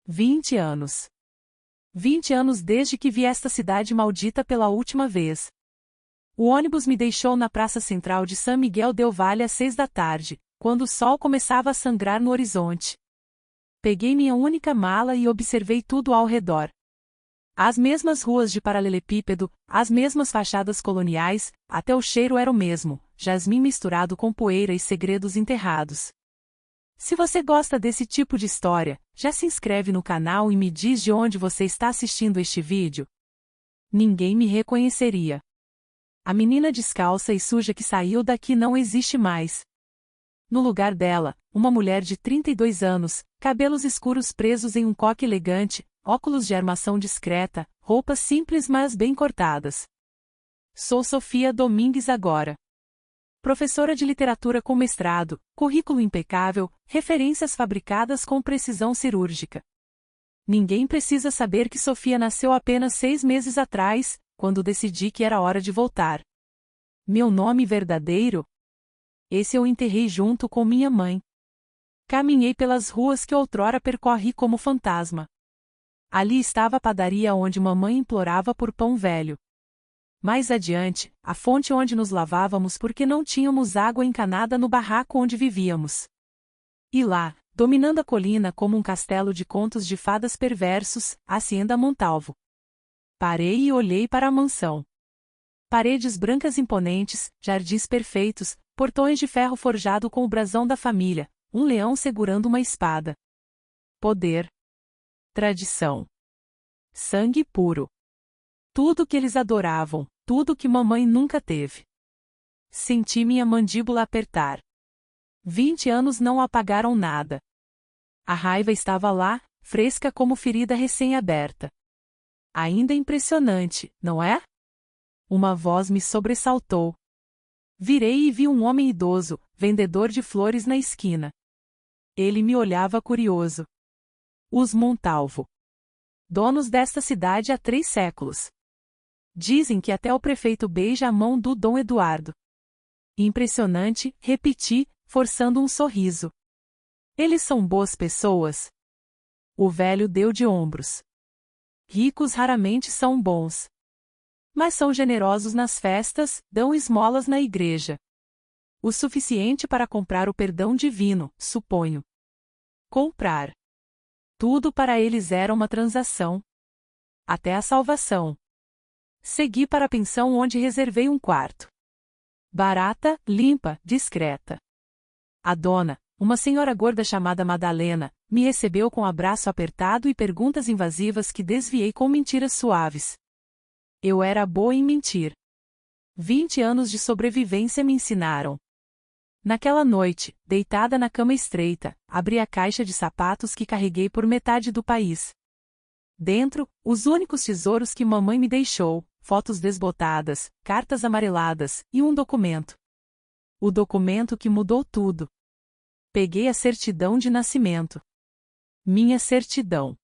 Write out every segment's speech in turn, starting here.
20 anos. 20 anos desde que vi esta cidade maldita pela última vez. O ônibus me deixou na praça central de San Miguel del Valle às 6 da tarde, quando o sol começava a sangrar no horizonte. Peguei minha única mala e observei tudo ao redor. As mesmas ruas de paralelepípedo, as mesmas fachadas coloniais, até o cheiro era o mesmo, jasmim misturado com poeira e segredos enterrados. Se você gosta desse tipo de história, já se inscreve no canal e me diz de onde você está assistindo este vídeo. Ninguém me reconheceria. A menina descalça e suja que saiu daqui não existe mais. No lugar dela, uma mulher de 32 anos, cabelos escuros presos em um coque elegante, óculos de armação discreta, roupas simples mas bem cortadas. Sou Sofia Domingues agora. Professora de literatura com mestrado, currículo impecável, referências fabricadas com precisão cirúrgica. Ninguém precisa saber que Sofia nasceu apenas 6 meses atrás, quando decidi que era hora de voltar. Meu nome verdadeiro? Esse eu enterrei junto com minha mãe. Caminhei pelas ruas que outrora percorri como fantasma. Ali estava a padaria onde mamãe implorava por pão velho. Mais adiante, a fonte onde nos lavávamos porque não tínhamos água encanada no barraco onde vivíamos. E lá, dominando a colina como um castelo de contos de fadas perversos, a Hacienda Montalvo. Parei e olhei para a mansão. Paredes brancas imponentes, jardins perfeitos, portões de ferro forjado com o brasão da família, um leão segurando uma espada. Poder. Tradição. Sangue puro. Tudo que eles adoravam, tudo que mamãe nunca teve. Senti minha mandíbula apertar. 20 anos não apagaram nada. A raiva estava lá, fresca como ferida recém-aberta. Ainda impressionante, não é? Uma voz me sobressaltou. Virei e vi um homem idoso, vendedor de flores na esquina. Ele me olhava curioso. Os Montalvo. Donos desta cidade há 3 séculos. Dizem que até o prefeito beija a mão do Dom Eduardo. Impressionante, repeti, forçando um sorriso. Eles são boas pessoas? O velho deu de ombros. Ricos raramente são bons. Mas são generosos nas festas, dão esmolas na igreja. O suficiente para comprar o perdão divino, suponho. Comprar. Tudo para eles era uma transação. Até a salvação. Segui para a pensão onde reservei um quarto. Barata, limpa, discreta. A dona, uma senhora gorda chamada Madalena, me recebeu com abraço apertado e perguntas invasivas que desviei com mentiras suaves. Eu era boa em mentir. 20 anos de sobrevivência me ensinaram. Naquela noite, deitada na cama estreita, abri a caixa de sapatos que carreguei por metade do país. Dentro, os únicos tesouros que mamãe me deixou, fotos desbotadas, cartas amareladas, e um documento. O documento que mudou tudo. Peguei a certidão de nascimento. Minha certidão.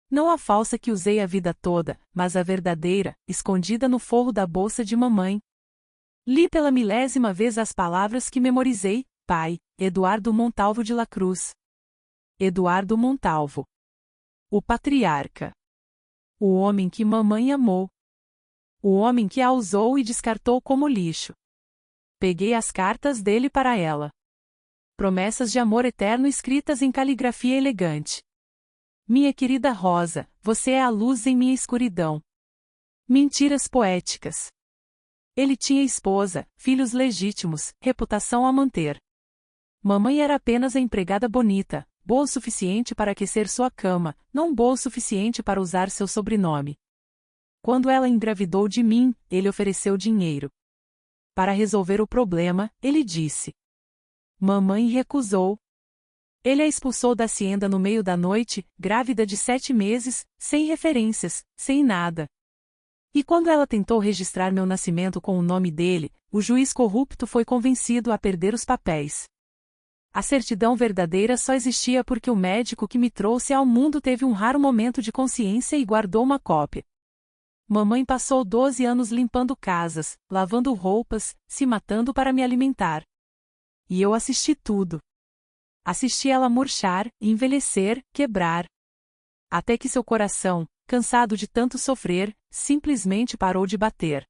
Não a falsa que usei a vida toda, mas a verdadeira, escondida no forro da bolsa de mamãe. Li pela 1000ª vez as palavras que memorizei: pai, Eduardo Montalvo de la Cruz. Eduardo Montalvo. O patriarca. O homem que mamãe amou. O homem que a usou e descartou como lixo. Peguei as cartas dele para ela. Promessas de amor eterno escritas em caligrafia elegante. Minha querida Rosa, você é a luz em minha escuridão. Mentiras poéticas. Ele tinha esposa, filhos legítimos, reputação a manter. Mamãe era apenas a empregada bonita, boa o suficiente para aquecer sua cama, não boa o suficiente para usar seu sobrenome. Quando ela engravidou de mim, ele ofereceu dinheiro. Para resolver o problema, ele disse. Mamãe recusou. Ele a expulsou da hacienda no meio da noite, grávida de 7 meses, sem referências, sem nada. E quando ela tentou registrar meu nascimento com o nome dele, o juiz corrupto foi convencido a perder os papéis. A certidão verdadeira só existia porque o médico que me trouxe ao mundo teve um raro momento de consciência e guardou uma cópia. Mamãe passou 12 anos limpando casas, lavando roupas, se matando para me alimentar. E eu assisti tudo. Assisti ela murchar, envelhecer, quebrar. Até que seu coração, cansado de tanto sofrer, simplesmente parou de bater.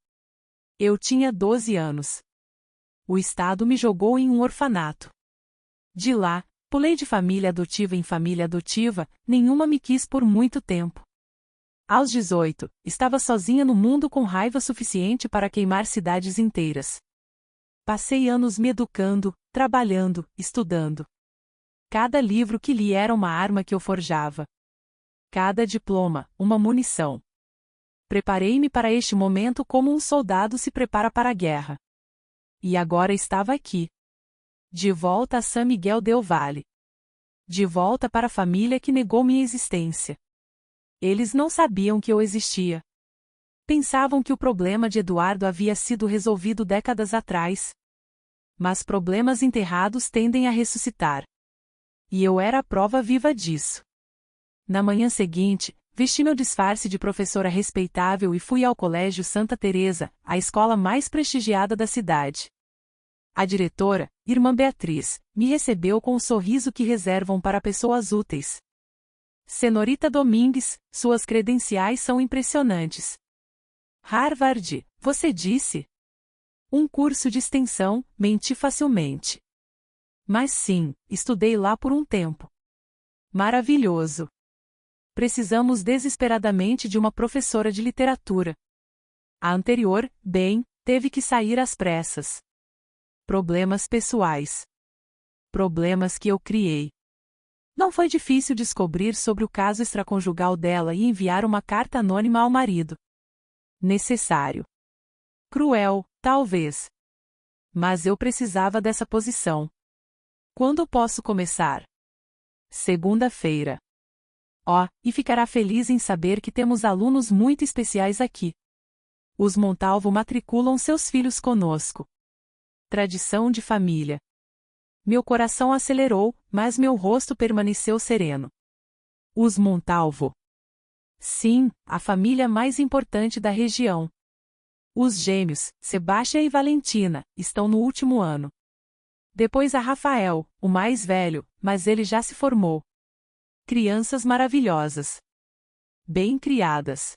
Eu tinha 12 anos. O Estado me jogou em um orfanato. De lá, pulei de família adotiva em família adotiva, nenhuma me quis por muito tempo. Aos 18, estava sozinha no mundo com raiva suficiente para queimar cidades inteiras. Passei anos me educando, trabalhando, estudando. Cada livro que li era uma arma que eu forjava. Cada diploma, uma munição. Preparei-me para este momento como um soldado se prepara para a guerra. E agora estava aqui. De volta a San Miguel del Valle. De volta para a família que negou minha existência. Eles não sabiam que eu existia. Pensavam que o problema de Eduardo havia sido resolvido décadas atrás. Mas problemas enterrados tendem a ressuscitar. E eu era a prova viva disso. Na manhã seguinte, vesti meu disfarce de professora respeitável e fui ao Colégio Santa Teresa, a escola mais prestigiada da cidade. A diretora, irmã Beatriz, me recebeu com o sorriso que reservam para pessoas úteis. Senorita Domingues, suas credenciais são impressionantes. Harvard, você disse? Um curso de extensão, menti facilmente. Mas sim, estudei lá por um tempo. Maravilhoso. Precisamos desesperadamente de uma professora de literatura. A anterior, bem, teve que sair às pressas. Problemas pessoais. Problemas que eu criei. Não foi difícil descobrir sobre o caso extraconjugal dela e enviar uma carta anônima ao marido. Necessário. Cruel, talvez. Mas eu precisava dessa posição. Quando posso começar? Segunda-feira. Oh, e ficará feliz em saber que temos alunos muito especiais aqui. Os Montalvo matriculam seus filhos conosco. Tradição de família. Meu coração acelerou, mas meu rosto permaneceu sereno. Os Montalvo. Sim, a família mais importante da região. Os gêmeos, Sebastião e Valentina, estão no último ano. Depois a Rafael, o mais velho, mas ele já se formou. Crianças maravilhosas. Bem criadas.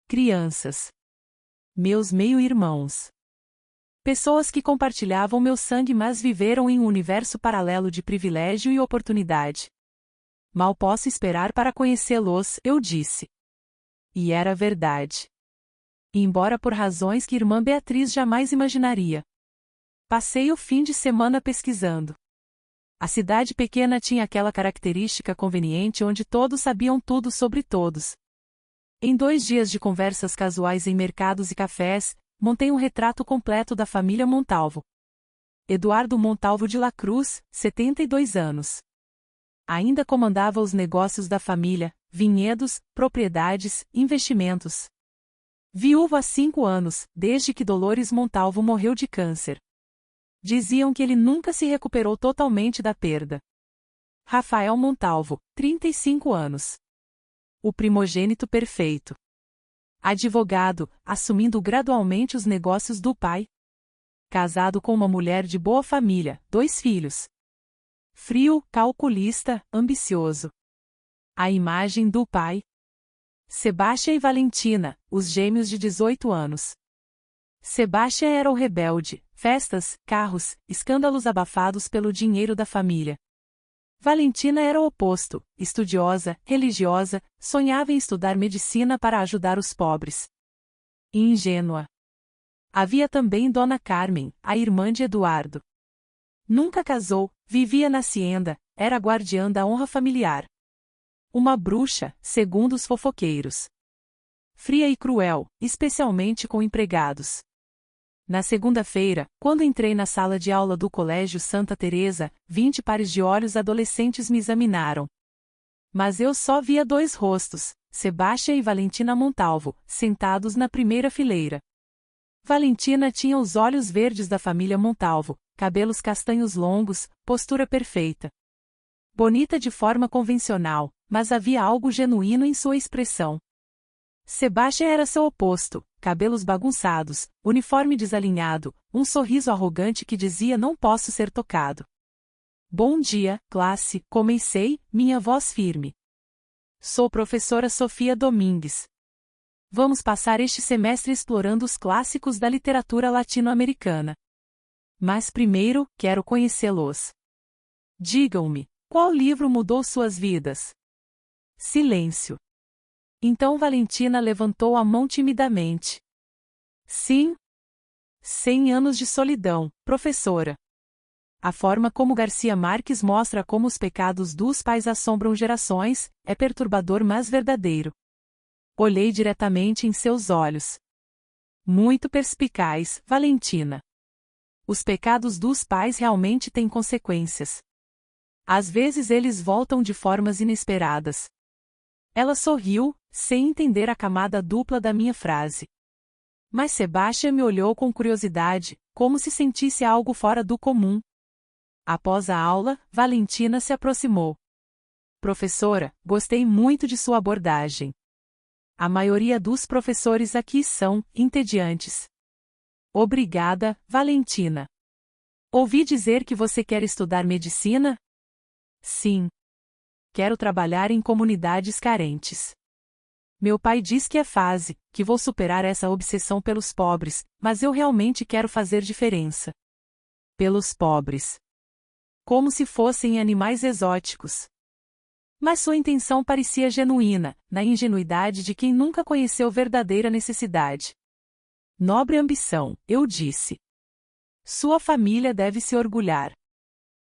Crianças. Meus meio-irmãos. Pessoas que compartilhavam meu sangue mas viveram em um universo paralelo de privilégio e oportunidade. Mal posso esperar para conhecê-los, eu disse. E era verdade. Embora por razões que irmã Beatriz jamais imaginaria. Passei o fim de semana pesquisando. A cidade pequena tinha aquela característica conveniente onde todos sabiam tudo sobre todos. Em 2 dias de conversas casuais em mercados e cafés, montei um retrato completo da família Montalvo. Eduardo Montalvo de la Cruz, 72 anos. Ainda comandava os negócios da família, vinhedos, propriedades, investimentos. Viúvo há 5 anos, desde que Dolores Montalvo morreu de câncer. Diziam que ele nunca se recuperou totalmente da perda. Rafael Montalvo, 35 anos. O primogênito perfeito. Advogado, assumindo gradualmente os negócios do pai. Casado com uma mulher de boa família, 2 filhos. Frio, calculista, ambicioso. A imagem do pai. Sebastião e Valentina, os gêmeos de 18 anos. Sebastião era o rebelde, festas, carros, escândalos abafados pelo dinheiro da família. Valentina era o oposto, estudiosa, religiosa, sonhava em estudar medicina para ajudar os pobres. E ingênua. Havia também Dona Carmen, a irmã de Eduardo. Nunca casou, vivia na hacienda, era guardiã da honra familiar. Uma bruxa, segundo os fofoqueiros. Fria e cruel, especialmente com empregados. Na segunda-feira, quando entrei na sala de aula do Colégio Santa Teresa, 20 pares de olhos adolescentes me examinaram. Mas eu só via 2 rostos, Sebastião e Valentina Montalvo, sentados na primeira fileira. Valentina tinha os olhos verdes da família Montalvo, cabelos castanhos longos, postura perfeita. Bonita de forma convencional, mas havia algo genuíno em sua expressão. Sebastião era seu oposto, cabelos bagunçados, uniforme desalinhado, um sorriso arrogante que dizia não posso ser tocado. Bom dia, classe, comecei, minha voz firme. Sou professora Sofia Domingues. Vamos passar este semestre explorando os clássicos da literatura latino-americana. Mas primeiro, quero conhecê-los. Digam-me, qual livro mudou suas vidas? Silêncio. Então Valentina levantou a mão timidamente. Sim. 100 anos de solidão, professora. A forma como Garcia Marques mostra como os pecados dos pais assombram gerações é perturbador, mas verdadeiro. Olhei diretamente em seus olhos. Muito perspicaz, Valentina. Os pecados dos pais realmente têm consequências. Às vezes eles voltam de formas inesperadas. Ela sorriu, sem entender a camada dupla da minha frase. Mas Sebastião me olhou com curiosidade, como se sentisse algo fora do comum. Após a aula, Valentina se aproximou. Professora, gostei muito de sua abordagem. A maioria dos professores aqui são entediantes. Obrigada, Valentina. Ouvi dizer que você quer estudar medicina? Sim. Quero trabalhar em comunidades carentes. Meu pai diz que é fase, que vou superar essa obsessão pelos pobres, mas eu realmente quero fazer diferença. Pelos pobres. Como se fossem animais exóticos. Mas sua intenção parecia genuína, na ingenuidade de quem nunca conheceu verdadeira necessidade. Nobre ambição, eu disse. Sua família deve se orgulhar.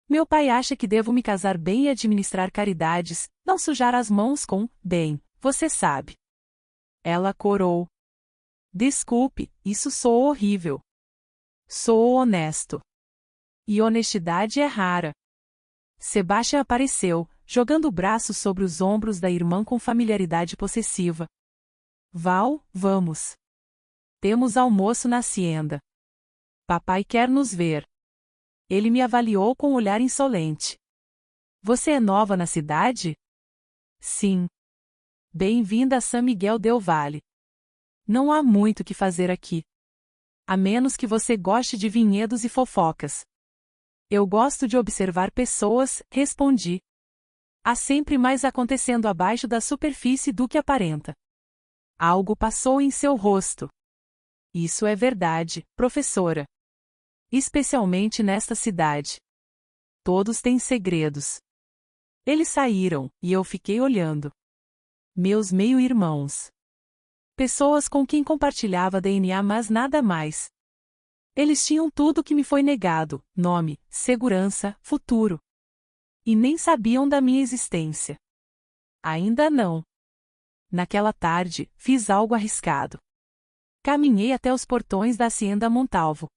Meu pai acha que devo me casar bem e administrar caridades, não sujar as mãos com, bem, você sabe. Ela corou. Desculpe, isso soou horrível. Sou honesto. E honestidade é rara. Sebastião apareceu, jogando o braço sobre os ombros da irmã com familiaridade possessiva. Val, vamos. Temos almoço na hacienda. Papai quer nos ver. Ele me avaliou com um olhar insolente. Você é nova na cidade? Sim. Bem-vinda a San Miguel del Valle. Não há muito o que fazer aqui. A menos que você goste de vinhedos e fofocas. Eu gosto de observar pessoas, respondi. Há sempre mais acontecendo abaixo da superfície do que aparenta. Algo passou em seu rosto. Isso é verdade, professora. Especialmente nesta cidade. Todos têm segredos. Eles saíram, e eu fiquei olhando. Meus meio-irmãos. Pessoas com quem compartilhava DNA, mas nada mais. Eles tinham tudo que me foi negado: nome, segurança, futuro. E nem sabiam da minha existência. Ainda não. Naquela tarde, fiz algo arriscado. Caminhei até os portões da Hacienda Montalvo.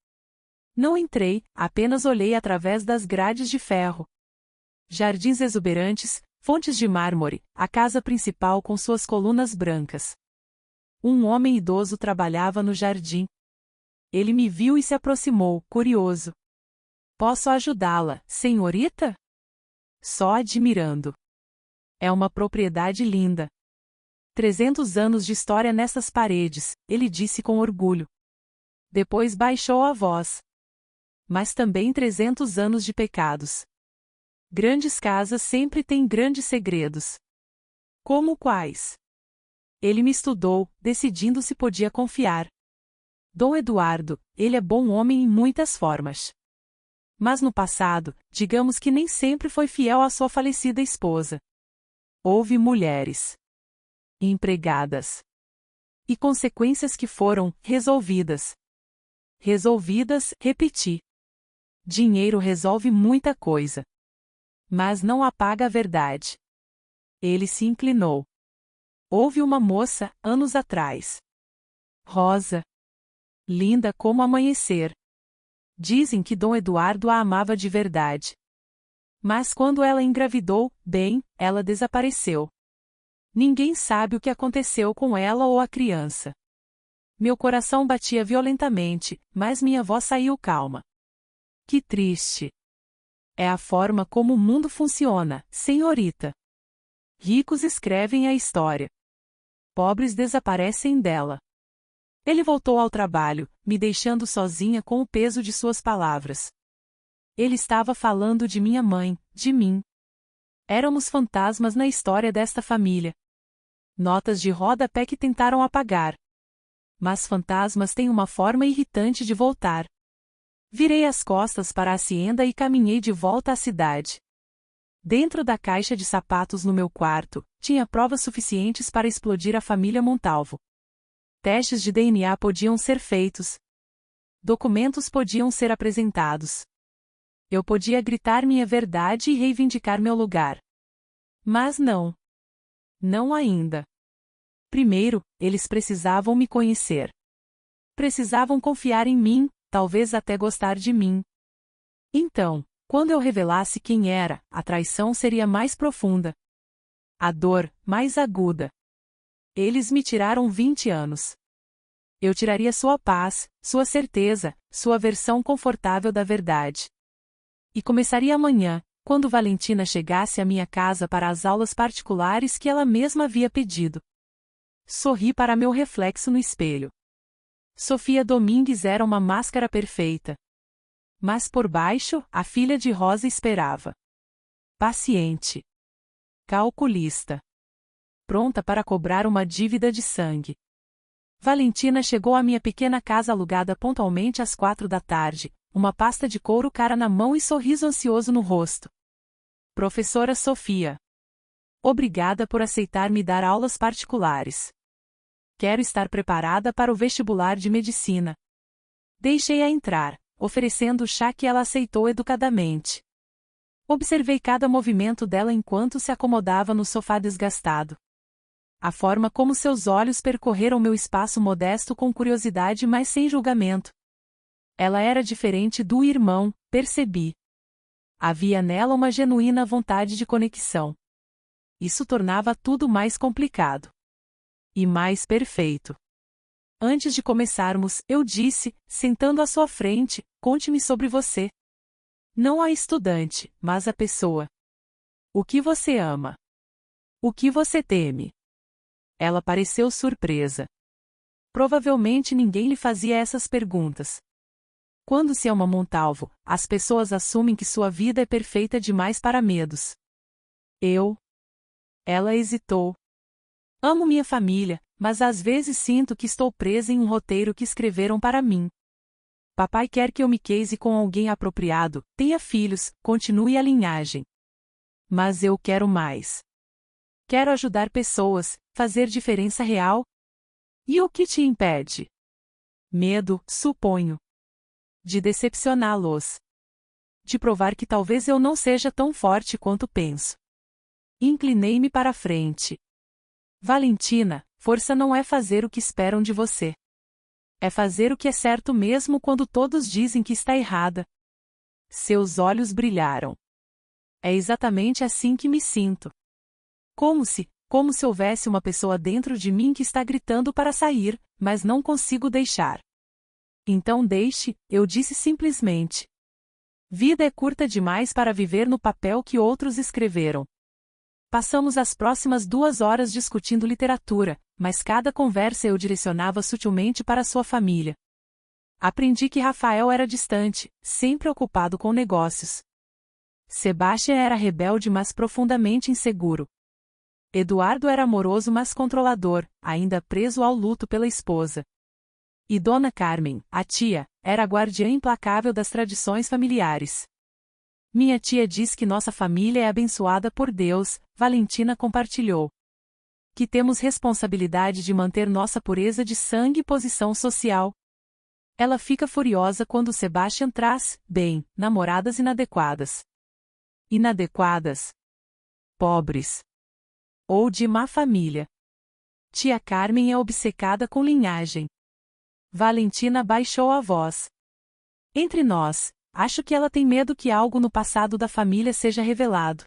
Não entrei, apenas olhei através das grades de ferro. Jardins exuberantes, fontes de mármore, a casa principal com suas colunas brancas. Um homem idoso trabalhava no jardim. Ele me viu e se aproximou, curioso. Posso ajudá-la, senhorita? Só admirando. É uma propriedade linda. 300 anos de história nessas paredes, ele disse com orgulho. Depois baixou a voz. Mas também 300 anos de pecados. Grandes casas sempre têm grandes segredos. Como quais? Ele me estudou, decidindo se podia confiar. Dom Eduardo, ele é bom homem em muitas formas. Mas no passado, digamos que nem sempre foi fiel à sua falecida esposa. Houve mulheres. Empregadas. E consequências que foram resolvidas. Resolvidas, repeti. Dinheiro resolve muita coisa. Mas não apaga a verdade. Ele se inclinou. Houve uma moça, anos atrás. Rosa. Linda como amanhecer. Dizem que Dom Eduardo a amava de verdade. Mas quando ela engravidou, bem, ela desapareceu. Ninguém sabe o que aconteceu com ela ou a criança. Meu coração batia violentamente, mas minha voz saiu calma. Que triste. É a forma como o mundo funciona, senhorita. Ricos escrevem a história. Pobres desaparecem dela. Ele voltou ao trabalho, me deixando sozinha com o peso de suas palavras. Ele estava falando de minha mãe, de mim. Éramos fantasmas na história desta família. Notas de rodapé que tentaram apagar. Mas fantasmas têm uma forma irritante de voltar. Virei as costas para a hacienda e caminhei de volta à cidade. Dentro da caixa de sapatos no meu quarto, tinha provas suficientes para explodir a família Montalvo. Testes de DNA podiam ser feitos. Documentos podiam ser apresentados. Eu podia gritar minha verdade e reivindicar meu lugar. Mas não. Não ainda. Primeiro, eles precisavam me conhecer. Precisavam confiar em mim, talvez até gostar de mim. Então, quando eu revelasse quem era, a traição seria mais profunda. A dor, mais aguda. Eles me tiraram 20 anos. Eu tiraria sua paz, sua certeza, sua versão confortável da verdade. E começaria amanhã, quando Valentina chegasse à minha casa para as aulas particulares que ela mesma havia pedido. Sorri para meu reflexo no espelho. Sofia Domingues era uma máscara perfeita. Mas por baixo, a filha de Rosa esperava. Paciente. Calculista. Pronta para cobrar uma dívida de sangue. Valentina chegou à minha pequena casa alugada pontualmente às 4 da tarde, uma pasta de couro cara na mão e sorriso ansioso no rosto. Professora Sofia. Obrigada por aceitar me dar aulas particulares. Quero estar preparada para o vestibular de medicina. Deixei-a entrar, oferecendo o chá que ela aceitou educadamente. Observei cada movimento dela enquanto se acomodava no sofá desgastado. A forma como seus olhos percorreram meu espaço modesto com curiosidade, mas sem julgamento. Ela era diferente do irmão, percebi. Havia nela uma genuína vontade de conexão. Isso tornava tudo mais complicado. E mais perfeito. Antes de começarmos, eu disse, sentando à sua frente, conte-me sobre você. Não a estudante, mas a pessoa. O que você ama? O que você teme? Ela pareceu surpresa. Provavelmente ninguém lhe fazia essas perguntas. Quando se ama Montalvo, as pessoas assumem que sua vida é perfeita demais para medos. Ela hesitou. Amo minha família, mas às vezes sinto que estou presa em um roteiro que escreveram para mim. Papai quer que eu me case com alguém apropriado, tenha filhos, continue a linhagem. Mas eu quero mais. Quero ajudar pessoas, fazer diferença real. E o que te impede? Medo, suponho. De decepcioná-los. De provar que talvez eu não seja tão forte quanto penso. Inclinei-me para a frente. Valentina, força não é fazer o que esperam de você. É fazer o que é certo mesmo quando todos dizem que está errada. Seus olhos brilharam. É exatamente assim que me sinto. Como se houvesse uma pessoa dentro de mim que está gritando para sair, mas não consigo deixar. Então deixe, eu disse simplesmente. Vida é curta demais para viver no papel que outros escreveram. Passamos as próximas 2 horas discutindo literatura, mas cada conversa eu direcionava sutilmente para sua família. Aprendi que Rafael era distante, sempre ocupado com negócios. Sebastião era rebelde mas profundamente inseguro. Eduardo era amoroso mas controlador, ainda preso ao luto pela esposa. E Dona Carmen, a tia, era a guardiã implacável das tradições familiares. Minha tia diz que nossa família é abençoada por Deus, Valentina compartilhou. Que temos responsabilidade de manter nossa pureza de sangue e posição social. Ela fica furiosa quando Sebastião traz, namoradas inadequadas. Inadequadas. Pobres. Ou de má família. Tia Carmen é obcecada com linhagem. Valentina baixou a voz. Entre nós, acho que ela tem medo que algo no passado da família seja revelado.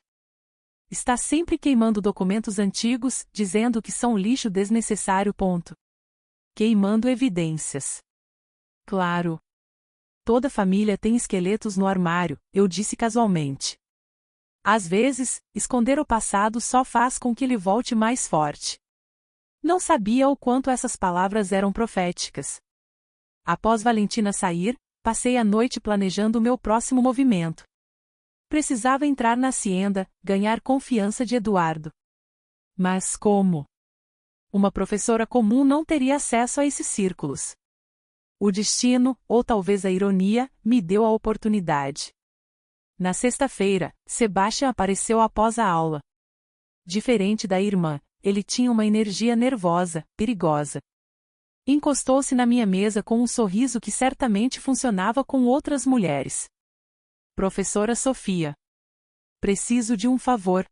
Está sempre queimando documentos antigos, dizendo que são lixo desnecessário. Queimando evidências. Claro. Toda família tem esqueletos no armário, eu disse casualmente. Às vezes, esconder o passado só faz com que ele volte mais forte. Não sabia o quanto essas palavras eram proféticas. Após Valentina sair, passei a noite planejando o meu próximo movimento. Precisava entrar na hacienda, ganhar confiança de Eduardo. Mas como? Uma professora comum não teria acesso a esses círculos. O destino, ou talvez a ironia, me deu a oportunidade. Na sexta-feira, Sebastian apareceu após a aula. Diferente da irmã, ele tinha uma energia nervosa, perigosa. Encostou-se na minha mesa com um sorriso que certamente funcionava com outras mulheres. Professora Sofia. Preciso de um favor.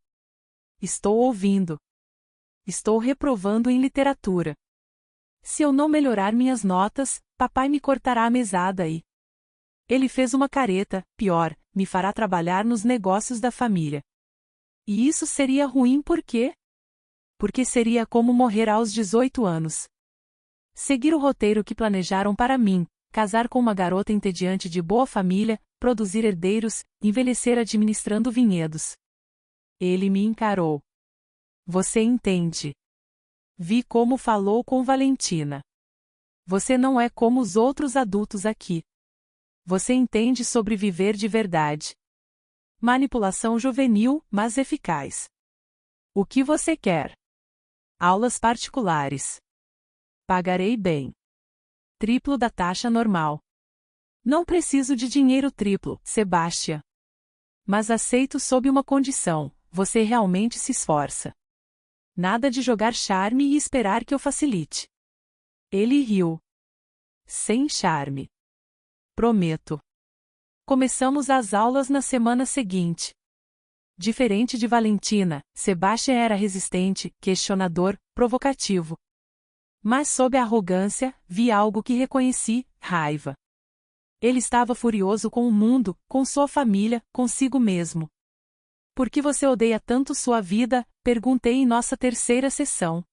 Estou ouvindo. Estou reprovando em literatura. Se eu não melhorar minhas notas, papai me cortará a mesada e... Ele fez uma careta, pior, me fará trabalhar nos negócios da família. E isso seria ruim por quê? Porque seria como morrer aos 18 anos. Seguir o roteiro que planejaram para mim, casar com uma garota entediante de boa família, produzir herdeiros, envelhecer administrando vinhedos. Ele me encarou. Você entende. Vi como falou com Valentina. Você não é como os outros adultos aqui. Você entende sobre viver de verdade. Manipulação juvenil, mas eficaz. O que você quer? Aulas particulares. Pagarei bem. Triplo da taxa normal. Não preciso de dinheiro triplo, Sebastian. Mas aceito sob uma condição: você realmente se esforça. Nada de jogar charme e esperar que eu facilite. Ele riu. Sem charme. Prometo. Começamos as aulas na semana seguinte. Diferente de Valentina, Sebastian era resistente, questionador, provocativo. Mas sob a arrogância, vi algo que reconheci: raiva. Ele estava furioso com o mundo, com sua família, consigo mesmo. Por que você odeia tanto sua vida? Perguntei em nossa terceira sessão.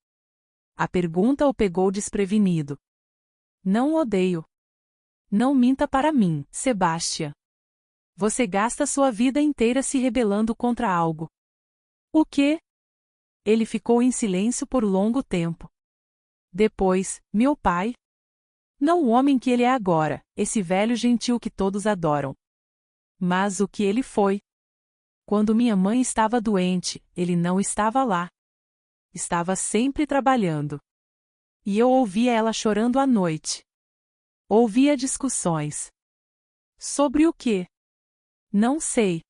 A pergunta o pegou desprevenido. Não o odeio. Não minta para mim, Sebastian. Você gasta sua vida inteira se rebelando contra algo. O quê? Ele ficou em silêncio por longo tempo. Depois, meu pai. Não o homem que ele é agora, esse velho gentil que todos adoram. Mas o que ele foi. Quando minha mãe estava doente, ele não estava lá. Estava sempre trabalhando. E eu ouvia ela chorando à noite. Ouvia discussões. Sobre o quê? Não sei.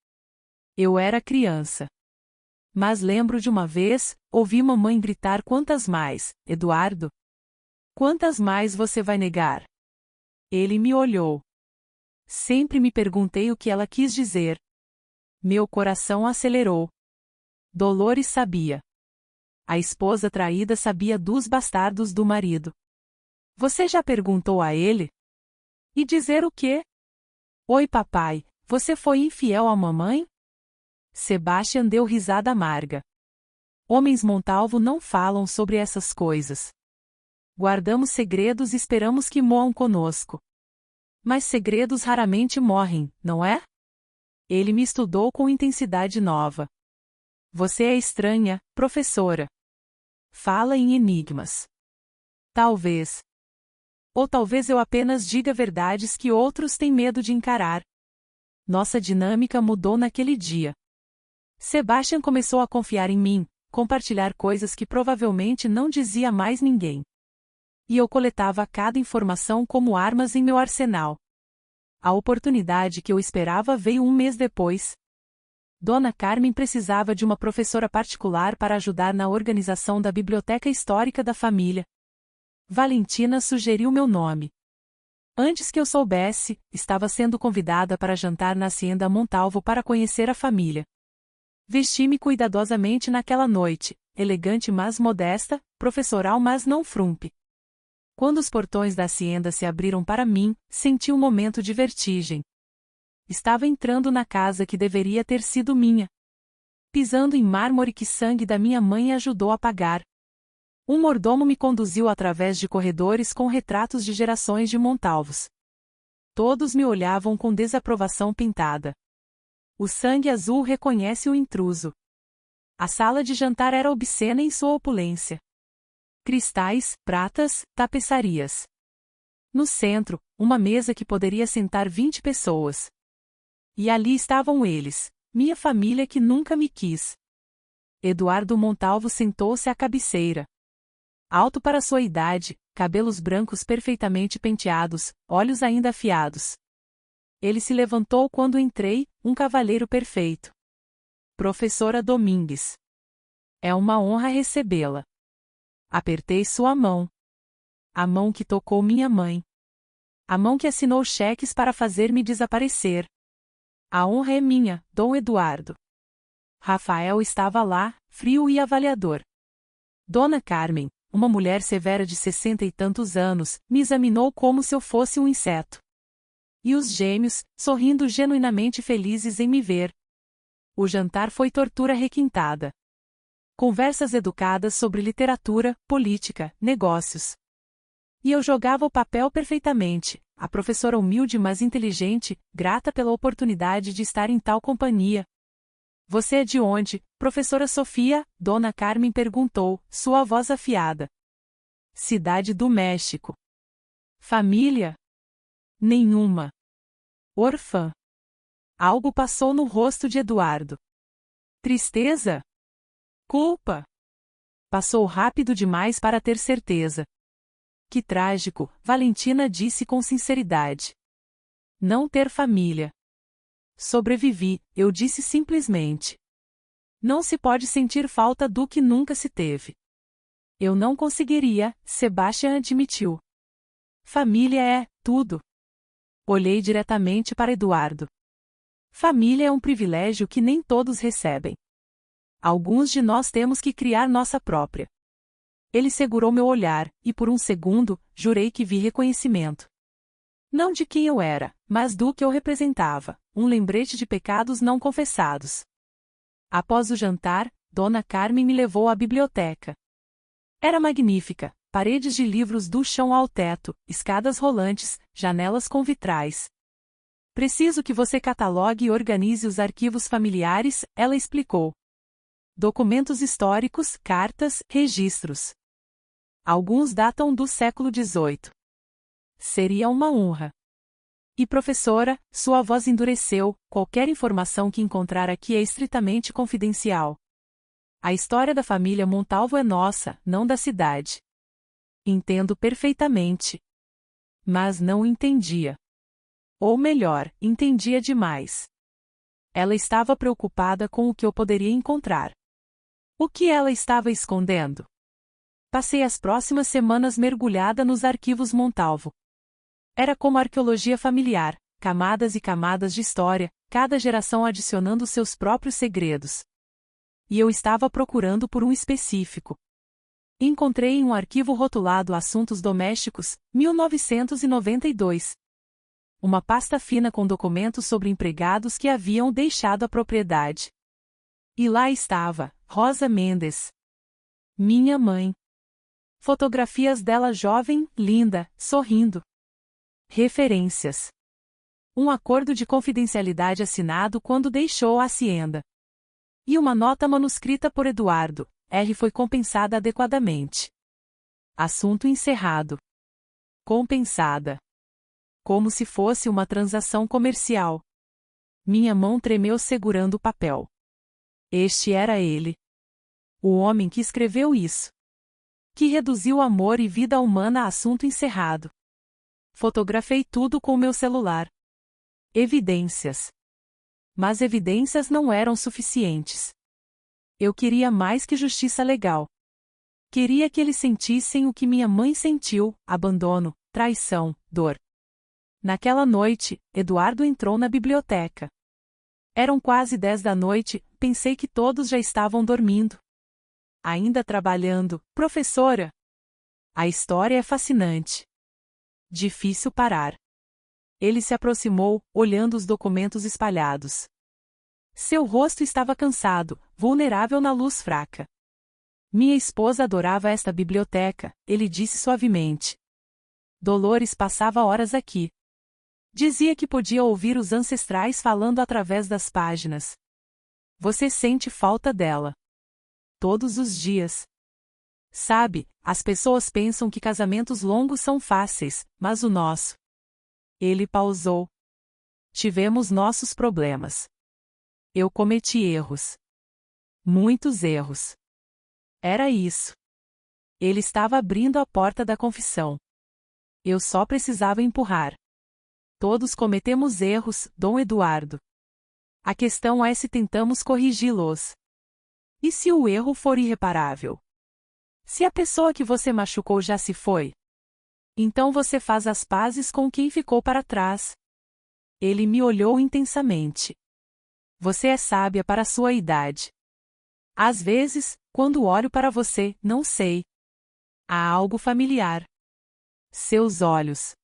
Eu era criança. Mas lembro de uma vez, ouvi mamãe gritar: quantas mais, Eduardo? Quantas mais você vai negar? Ele me olhou. Sempre me perguntei o que ela quis dizer. Meu coração acelerou. Dolores sabia. A esposa traída sabia dos bastardos do marido. Você já perguntou a ele? E dizer o quê? Oi, papai, você foi infiel à mamãe? Sebastian deu risada amarga. Homens Montalvo não falam sobre essas coisas. Guardamos segredos e esperamos que morram conosco. Mas segredos raramente morrem, não é? Ele me estudou com intensidade nova. Você é estranha, professora. Fala em enigmas. Talvez. Ou talvez eu apenas diga verdades que outros têm medo de encarar. Nossa dinâmica mudou naquele dia. Sebastian começou a confiar em mim, compartilhar coisas que provavelmente não dizia a mais ninguém. E eu coletava cada informação como armas em meu arsenal. A oportunidade que eu esperava veio um mês depois. Dona Carmen precisava de uma professora particular para ajudar na organização da biblioteca histórica da família. Valentina sugeriu meu nome. Antes que eu soubesse, estava sendo convidada para jantar na Hacienda Montalvo para conhecer a família. Vesti-me cuidadosamente naquela noite, elegante mas modesta, professoral mas não frumpe. Quando os portões da hacienda se abriram para mim, senti um momento de vertigem. Estava entrando na casa que deveria ter sido minha. Pisando em mármore que sangue da minha mãe ajudou a apagar. Um mordomo me conduziu através de corredores com retratos de gerações de Montalvos. Todos me olhavam com desaprovação pintada. O sangue azul reconhece o intruso. A sala de jantar era obscena em sua opulência. Cristais, pratas, tapeçarias. No centro, uma mesa que poderia sentar 20 pessoas. E ali estavam eles, minha família que nunca me quis. Eduardo Montalvo sentou-se à cabeceira. Alto para sua idade, cabelos brancos perfeitamente penteados, olhos ainda afiados. Ele se levantou quando entrei, um cavalheiro perfeito. Professora Domingues. É uma honra recebê-la. Apertei sua mão. A mão que tocou minha mãe. A mão que assinou cheques para fazer-me desaparecer. A honra é minha, Dom Eduardo. Rafael estava lá, frio e avaliador. Dona Carmen, uma mulher severa de 60 e tantos anos, me examinou como se eu fosse um inseto. E os gêmeos, sorrindo genuinamente felizes em me ver. O jantar foi tortura requintada. Conversas educadas sobre literatura, política, negócios. E eu jogava o papel perfeitamente, a professora humilde mas inteligente, grata pela oportunidade de estar em tal companhia. Você é de onde, professora Sofia? Dona Carmen perguntou, sua voz afiada. Cidade do México. Família? Nenhuma. Órfã. Algo passou no rosto de Eduardo. Tristeza? Culpa? Passou rápido demais para ter certeza. Que trágico, Valentina disse com sinceridade. Não ter família. Sobrevivi, eu disse simplesmente. Não se pode sentir falta do que nunca se teve. Eu não conseguiria, Sebastian admitiu. Família é tudo. Olhei diretamente para Eduardo. Família é um privilégio que nem todos recebem. Alguns de nós temos que criar nossa própria. Ele segurou meu olhar, e por um segundo, jurei que vi reconhecimento. Não de quem eu era, mas do que eu representava, um lembrete de pecados não confessados. Após o jantar, Dona Carmen me levou à biblioteca. Era magnífica, paredes de livros do chão ao teto, escadas rolantes, janelas com vitrais. Preciso que você catalogue e organize os arquivos familiares, ela explicou. Documentos históricos, cartas, registros. Alguns datam do século XVIII. Seria uma honra. E professora, sua voz endureceu, qualquer informação que encontrar aqui é estritamente confidencial. A história da família Montalvo é nossa, não da cidade. Entendo perfeitamente. Mas não entendia. Ou melhor, entendia demais. Ela estava preocupada com o que eu poderia encontrar. O que ela estava escondendo? Passei as próximas semanas mergulhada nos arquivos Montalvo. Era como arqueologia familiar, camadas e camadas de história, cada geração adicionando seus próprios segredos. E eu estava procurando por um específico. Encontrei em um arquivo rotulado Assuntos Domésticos, 1992. Uma pasta fina com documentos sobre empregados que haviam deixado a propriedade. E lá estava, Rosa Mendes. Minha mãe. Fotografias dela jovem, linda, sorrindo. Referências. Um acordo de confidencialidade assinado quando deixou a hacienda. E uma nota manuscrita por Eduardo, R foi compensada adequadamente. Assunto encerrado. Compensada. Como se fosse uma transação comercial. Minha mão tremeu segurando o papel. Este era ele. O homem que escreveu isso. Que reduziu amor e vida humana a assunto encerrado. Fotografei tudo com meu celular. Evidências. Mas evidências não eram suficientes. Eu queria mais que justiça legal. Queria que eles sentissem o que minha mãe sentiu, abandono, traição, dor. Naquela noite, Eduardo entrou na biblioteca. Eram quase 10 da noite, pensei que todos já estavam dormindo. Ainda trabalhando, professora? A história é fascinante. Difícil parar. Ele se aproximou, olhando os documentos espalhados. Seu rosto estava cansado, vulnerável na luz fraca. Minha esposa adorava esta biblioteca, ele disse suavemente. Dolores passava horas aqui. Dizia que podia ouvir os ancestrais falando através das páginas. Você sente falta dela. Todos os dias. Sabe, as pessoas pensam que casamentos longos são fáceis, mas o nosso. Ele pausou. Tivemos nossos problemas. Eu cometi erros. Muitos erros. Era isso. Ele estava abrindo a porta da confissão. Eu só precisava empurrar. Todos cometemos erros, Dom Eduardo. A questão é se tentamos corrigi-los. E se o erro for irreparável? Se a pessoa que você machucou já se foi? Então você faz as pazes com quem ficou para trás. Ele me olhou intensamente. Você é sábia para a sua idade. Às vezes, quando olho para você, não sei. Há algo familiar. Seus olhos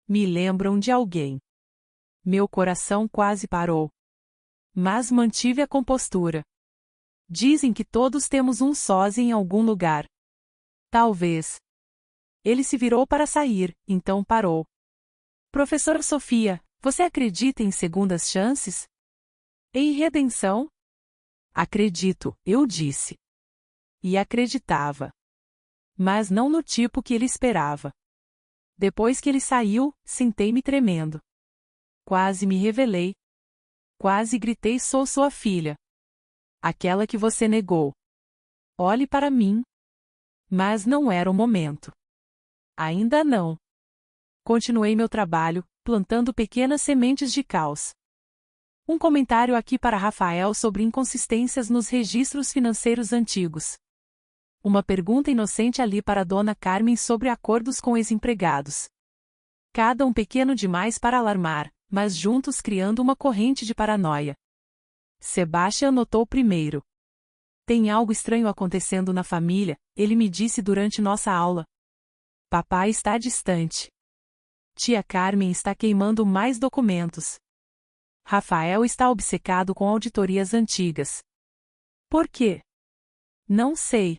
me lembram de alguém. Meu coração quase parou. Mas mantive a compostura. Dizem que todos temos um sósia em algum lugar. Talvez. Ele se virou para sair, então parou. Professora Sofia, você acredita em segundas chances? Em redenção? Acredito, eu disse. E acreditava. Mas não no tipo que ele esperava. Depois que ele saiu, sentei-me tremendo. Quase me revelei. Quase gritei: sou sua filha. Aquela que você negou. Olhe para mim. Mas não era o momento. Ainda não. Continuei meu trabalho, plantando pequenas sementes de caos. Um comentário aqui para Rafael sobre inconsistências nos registros financeiros antigos. Uma pergunta inocente ali para Dona Carmen sobre acordos com ex-empregados. Cada um pequeno demais para alarmar, mas juntos criando uma corrente de paranoia. Sebastião notou primeiro. Tem algo estranho acontecendo na família, ele me disse durante nossa aula. Papai está distante. Tia Carmen está queimando mais documentos. Rafael está obcecado com auditorias antigas. Por quê? Não sei.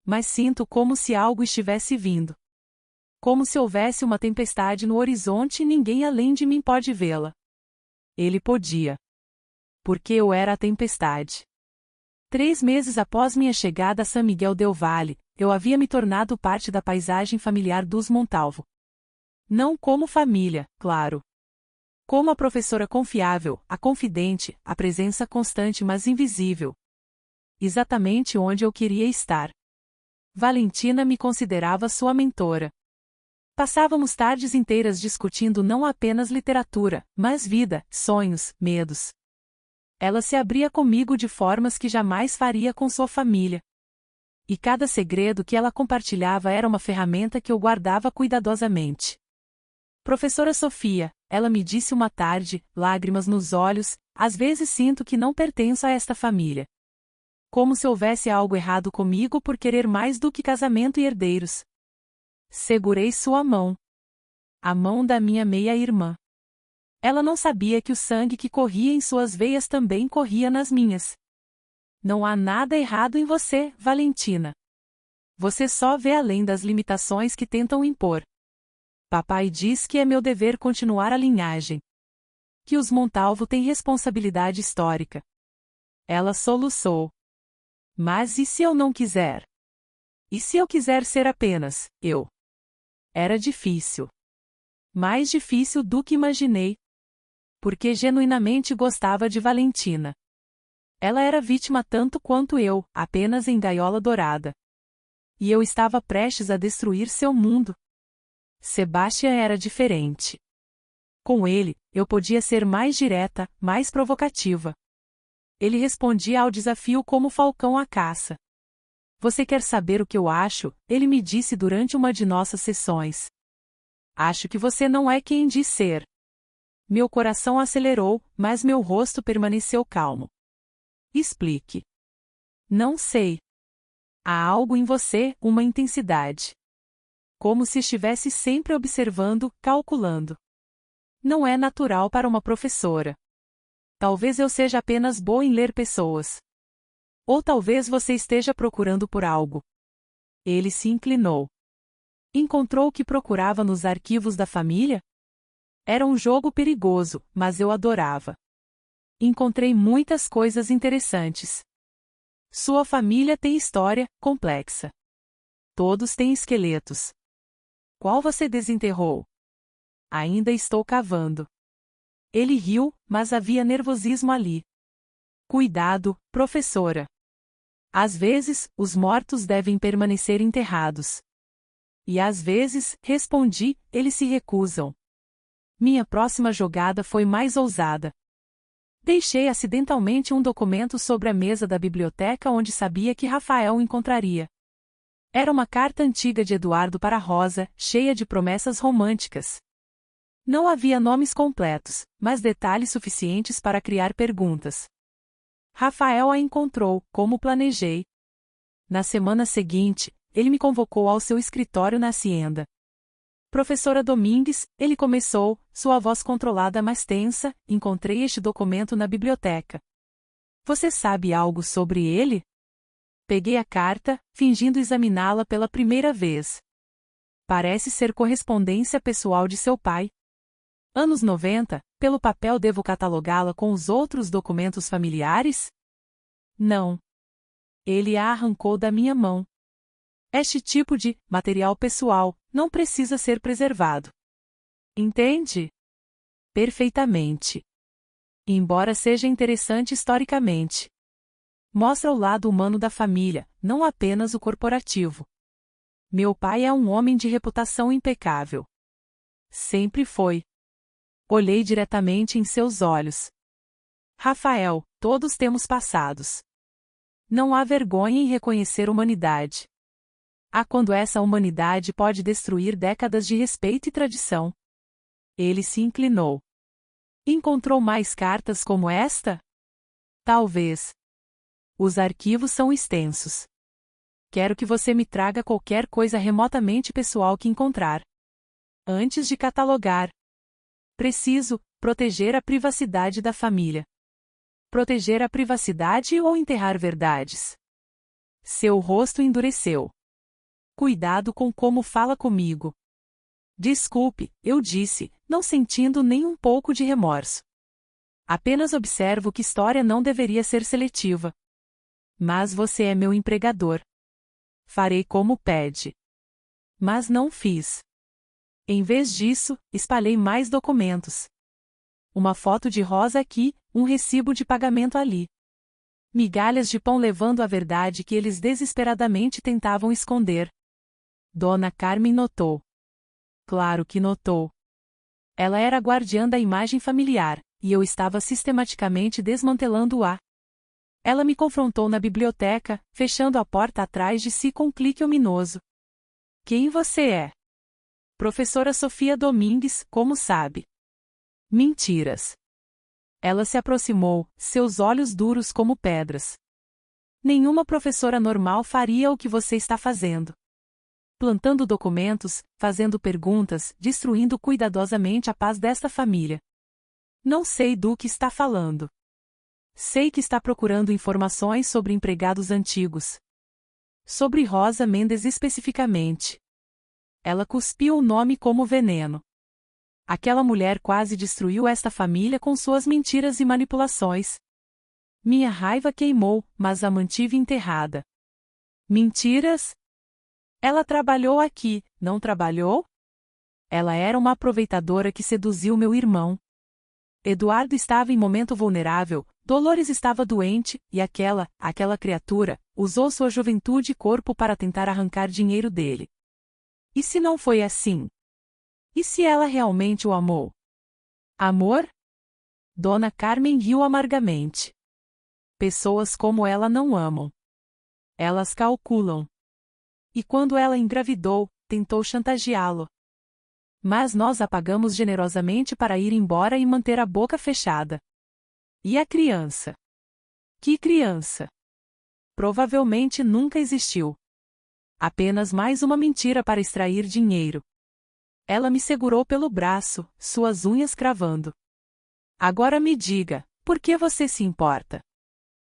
Mas sinto como se algo estivesse vindo. Como se houvesse uma tempestade no horizonte e ninguém além de mim pode vê-la. Ele podia. Porque eu era a tempestade. 3 meses após minha chegada a São Miguel del Valle, eu havia me tornado parte da paisagem familiar dos Montalvo. Não como família, claro. Como a professora confiável, a confidente, a presença constante mas invisível. Exatamente onde eu queria estar. Valentina me considerava sua mentora. Passávamos tardes inteiras discutindo não apenas literatura, mas vida, sonhos, medos. Ela se abria comigo de formas que jamais faria com sua família. E cada segredo que ela compartilhava era uma ferramenta que eu guardava cuidadosamente. Professora Sofia, ela me disse uma tarde, lágrimas nos olhos, às vezes sinto que não pertenço a esta família. Como se houvesse algo errado comigo por querer mais do que casamento e herdeiros. Segurei sua mão. A mão da minha meia-irmã. Ela não sabia que o sangue que corria em suas veias também corria nas minhas. Não há nada errado em você, Valentina. Você só vê além das limitações que tentam impor. Papai diz que é meu dever continuar a linhagem. Que os Montalvo têm responsabilidade histórica. Ela soluçou. Mas e se eu não quiser? E se eu quiser ser apenas eu? Era difícil. Mais difícil do que imaginei. Porque genuinamente gostava de Valentina. Ela era vítima tanto quanto eu, apenas em gaiola dourada. E eu estava prestes a destruir seu mundo. Sebastião era diferente. Com ele, eu podia ser mais direta, mais provocativa. Ele respondia ao desafio como falcão à caça. Você quer saber o que eu acho? Ele me disse durante uma de nossas sessões. Acho que você não é quem diz ser. Meu coração acelerou, mas meu rosto permaneceu calmo. Explique. Não sei. Há algo em você, uma intensidade. Como se estivesse sempre observando, calculando. Não é natural para uma professora. Talvez eu seja apenas boa em ler pessoas. Ou talvez você esteja procurando por algo. Ele se inclinou. Encontrou o que procurava nos arquivos da família? Era um jogo perigoso, mas eu adorava. Encontrei muitas coisas interessantes. Sua família tem história, complexa. Todos têm esqueletos. Qual você desenterrou? Ainda estou cavando. Ele riu, mas havia nervosismo ali. Cuidado, professora. Às vezes, os mortos devem permanecer enterrados. E às vezes, respondi, eles se recusam. Minha próxima jogada foi mais ousada. Deixei acidentalmente um documento sobre a mesa da biblioteca onde sabia que Rafael o encontraria. Era uma carta antiga de Eduardo para Rosa, cheia de promessas românticas. Não havia nomes completos, mas detalhes suficientes para criar perguntas. Rafael a encontrou, como planejei. Na semana seguinte, ele me convocou ao seu escritório na hacienda. Professora Domingues, ele começou, sua voz controlada mas tensa, encontrei este documento na biblioteca. Você sabe algo sobre ele? Peguei a carta, fingindo examiná-la pela primeira vez. Parece ser correspondência pessoal de seu pai. Anos 90, pelo papel devo catalogá-la com os outros documentos familiares? Não. Ele a arrancou da minha mão. Este tipo de material pessoal não precisa ser preservado. Entende? Perfeitamente. Embora seja interessante historicamente. Mostra o lado humano da família, não apenas o corporativo. Meu pai é um homem de reputação impecável. Sempre foi. Olhei diretamente em seus olhos. Rafael, todos temos passados. Não há vergonha em reconhecer humanidade. Há quando essa humanidade pode destruir décadas de respeito e tradição. Ele se inclinou. Encontrou mais cartas como esta? Talvez. Os arquivos são extensos. Quero que você me traga qualquer coisa remotamente pessoal que encontrar. Antes de catalogar. Preciso proteger a privacidade da família. Proteger a privacidade ou enterrar verdades? Seu rosto endureceu. Cuidado com como fala comigo. Desculpe, eu disse, não sentindo nem um pouco de remorso. Apenas observo que história não deveria ser seletiva. Mas você é meu empregador. Farei como pede. Mas não fiz. Em vez disso, espalhei mais documentos. Uma foto de Rosa aqui, um recibo de pagamento ali. Migalhas de pão levando a verdade que eles desesperadamente tentavam esconder. Dona Carmen notou. Claro que notou. Ela era a guardiã da imagem familiar, e eu estava sistematicamente desmantelando-a. Ela me confrontou na biblioteca, fechando a porta atrás de si com um clique ominoso. Quem você é? Professora Sofia Domingues, como sabe? Mentiras. Ela se aproximou, seus olhos duros como pedras. Nenhuma professora normal faria o que você está fazendo. Plantando documentos, fazendo perguntas, destruindo cuidadosamente a paz desta família. Não sei do que está falando. Sei que está procurando informações sobre empregados antigos. Sobre Rosa Mendes especificamente. Ela cuspiu o nome como veneno. Aquela mulher quase destruiu esta família com suas mentiras e manipulações. Minha raiva queimou, mas a mantive enterrada. Mentiras? Ela trabalhou aqui, não trabalhou? Ela era uma aproveitadora que seduziu meu irmão. Eduardo estava em momento vulnerável, Dolores estava doente, e aquela criatura, usou sua juventude e corpo para tentar arrancar dinheiro dele. E se não foi assim? E se ela realmente o amou? Amor? Dona Carmen riu amargamente. Pessoas como ela não amam. Elas calculam. E quando ela engravidou, tentou chantageá-lo. Mas nós a pagamos generosamente para ir embora e manter a boca fechada. E a criança? Que criança? Provavelmente nunca existiu. Apenas mais uma mentira para extrair dinheiro. Ela me segurou pelo braço, suas unhas cravando. Agora me diga, por que você se importa?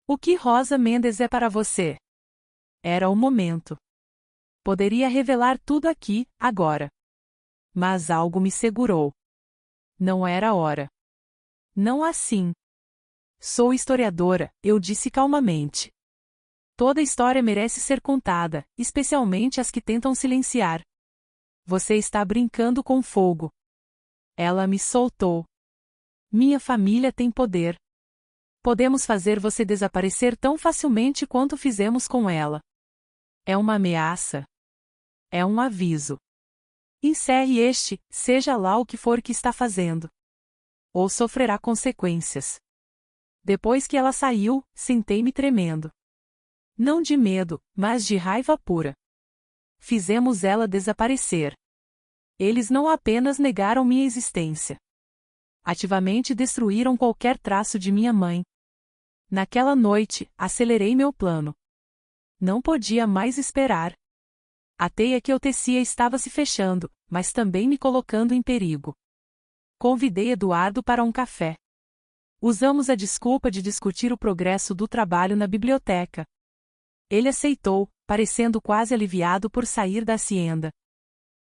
O que Rosa Mendes é para você? Era o momento. Poderia revelar tudo aqui, agora. Mas algo me segurou. Não era a hora. Não assim. Sou historiadora, eu disse calmamente. Toda história merece ser contada, especialmente as que tentam silenciar. Você está brincando com fogo. Ela me soltou. Minha família tem poder. Podemos fazer você desaparecer tão facilmente quanto fizemos com ela. É uma ameaça. É um aviso. Encerre este, seja lá o que for que está fazendo. Ou sofrerá consequências. Depois que ela saiu, sentei-me tremendo. Não de medo, mas de raiva pura. Fizemos ela desaparecer. Eles não apenas negaram minha existência. Ativamente destruíram qualquer traço de minha mãe. Naquela noite, acelerei meu plano. Não podia mais esperar. A teia que eu tecia estava se fechando, mas também me colocando em perigo. Convidei Eduardo para um café. Usamos a desculpa de discutir o progresso do trabalho na biblioteca. Ele aceitou, parecendo quase aliviado por sair da hacienda.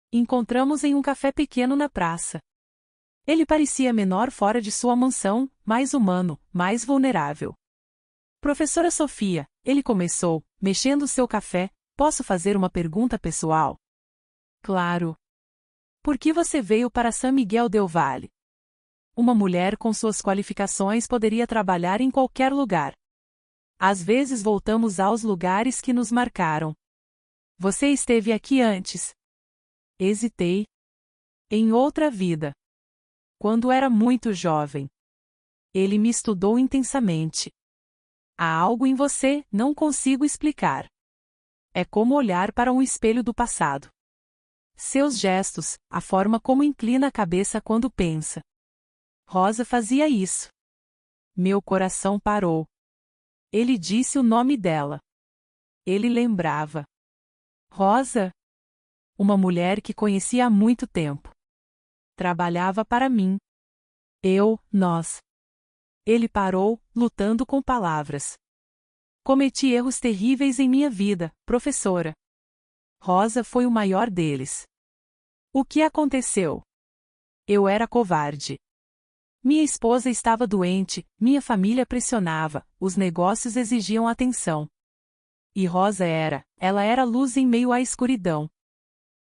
Encontramos em um café pequeno na praça. Ele parecia menor fora de sua mansão, mais humano, mais vulnerável. Professora Sofia, ele começou, mexendo seu café, posso fazer uma pergunta pessoal? Claro. Por que você veio para San Miguel del Valle? Uma mulher com suas qualificações poderia trabalhar em qualquer lugar. Às vezes voltamos aos lugares que nos marcaram. Você esteve aqui antes. Hesitei. Em outra vida. Quando era muito jovem. Ele me estudou intensamente. Há algo em você, não consigo explicar. É como olhar para um espelho do passado. Seus gestos, a forma como inclina a cabeça quando pensa. Rosa fazia isso. Meu coração parou. Ele disse o nome dela. Ele lembrava. Rosa? Uma mulher que conhecia há muito tempo. Trabalhava para mim. Nós. Ele parou, lutando com palavras. Cometi erros terríveis em minha vida, professora. Rosa foi o maior deles. O que aconteceu? Eu era covarde. Minha esposa estava doente, minha família pressionava, os negócios exigiam atenção. E Rosa ela era luz em meio à escuridão.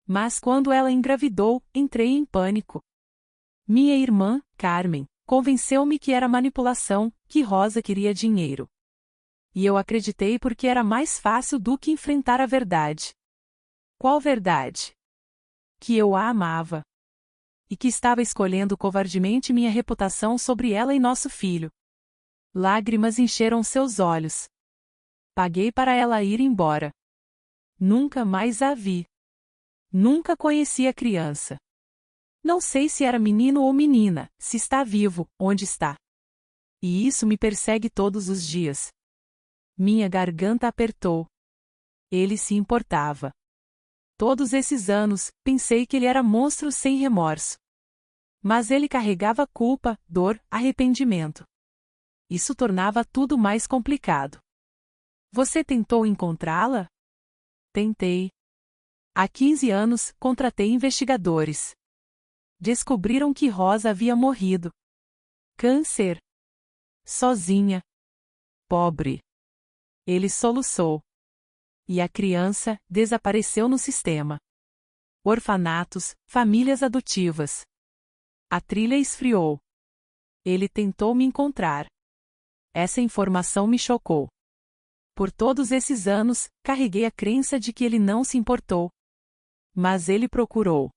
Mas quando ela engravidou, entrei em pânico. Minha irmã, Carmen, convenceu-me que era manipulação, que Rosa queria dinheiro. E eu acreditei porque era mais fácil do que enfrentar a verdade. Qual verdade? Que eu a amava. E que estava escolhendo covardemente minha reputação sobre ela e nosso filho. Lágrimas encheram seus olhos. Paguei para ela ir embora. Nunca mais a vi. Nunca conheci a criança. Não sei se era menino ou menina, se está vivo, onde está. E isso me persegue todos os dias. Minha garganta apertou. Ele se importava. Todos esses anos, pensei que ele era monstro sem remorso. Mas ele carregava culpa, dor, arrependimento. Isso tornava tudo mais complicado. Você tentou encontrá-la? Tentei. Há 15 anos, contratei investigadores. Descobriram que Rosa havia morrido. Câncer. Sozinha. Pobre. Ele soluçou. E a criança desapareceu no sistema. Orfanatos, famílias adotivas. A trilha esfriou. Ele tentou me encontrar. Essa informação me chocou. Por todos esses anos, carreguei a crença de que ele não se importou. Mas ele procurou.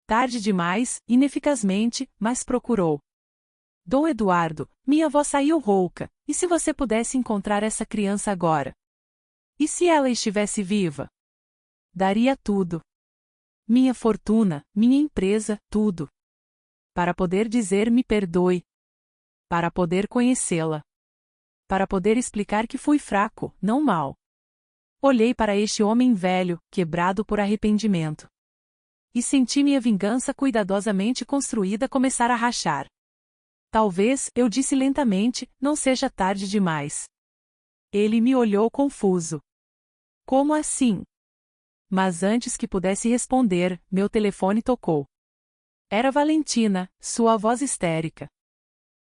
Tarde demais, ineficazmente, mas procurou. Dom Eduardo, minha avó saiu rouca, e se você pudesse encontrar essa criança agora? E se ela estivesse viva? Daria tudo. Minha fortuna, minha empresa, tudo. Para poder dizer me perdoe. Para poder conhecê-la. Para poder explicar que fui fraco, não mau. Olhei para este homem velho, quebrado por arrependimento. E senti minha vingança cuidadosamente construída começar a rachar. Talvez, eu disse lentamente, não seja tarde demais. Ele me olhou confuso. Como assim? Mas antes que pudesse responder, meu telefone tocou. Era Valentina, sua voz histérica.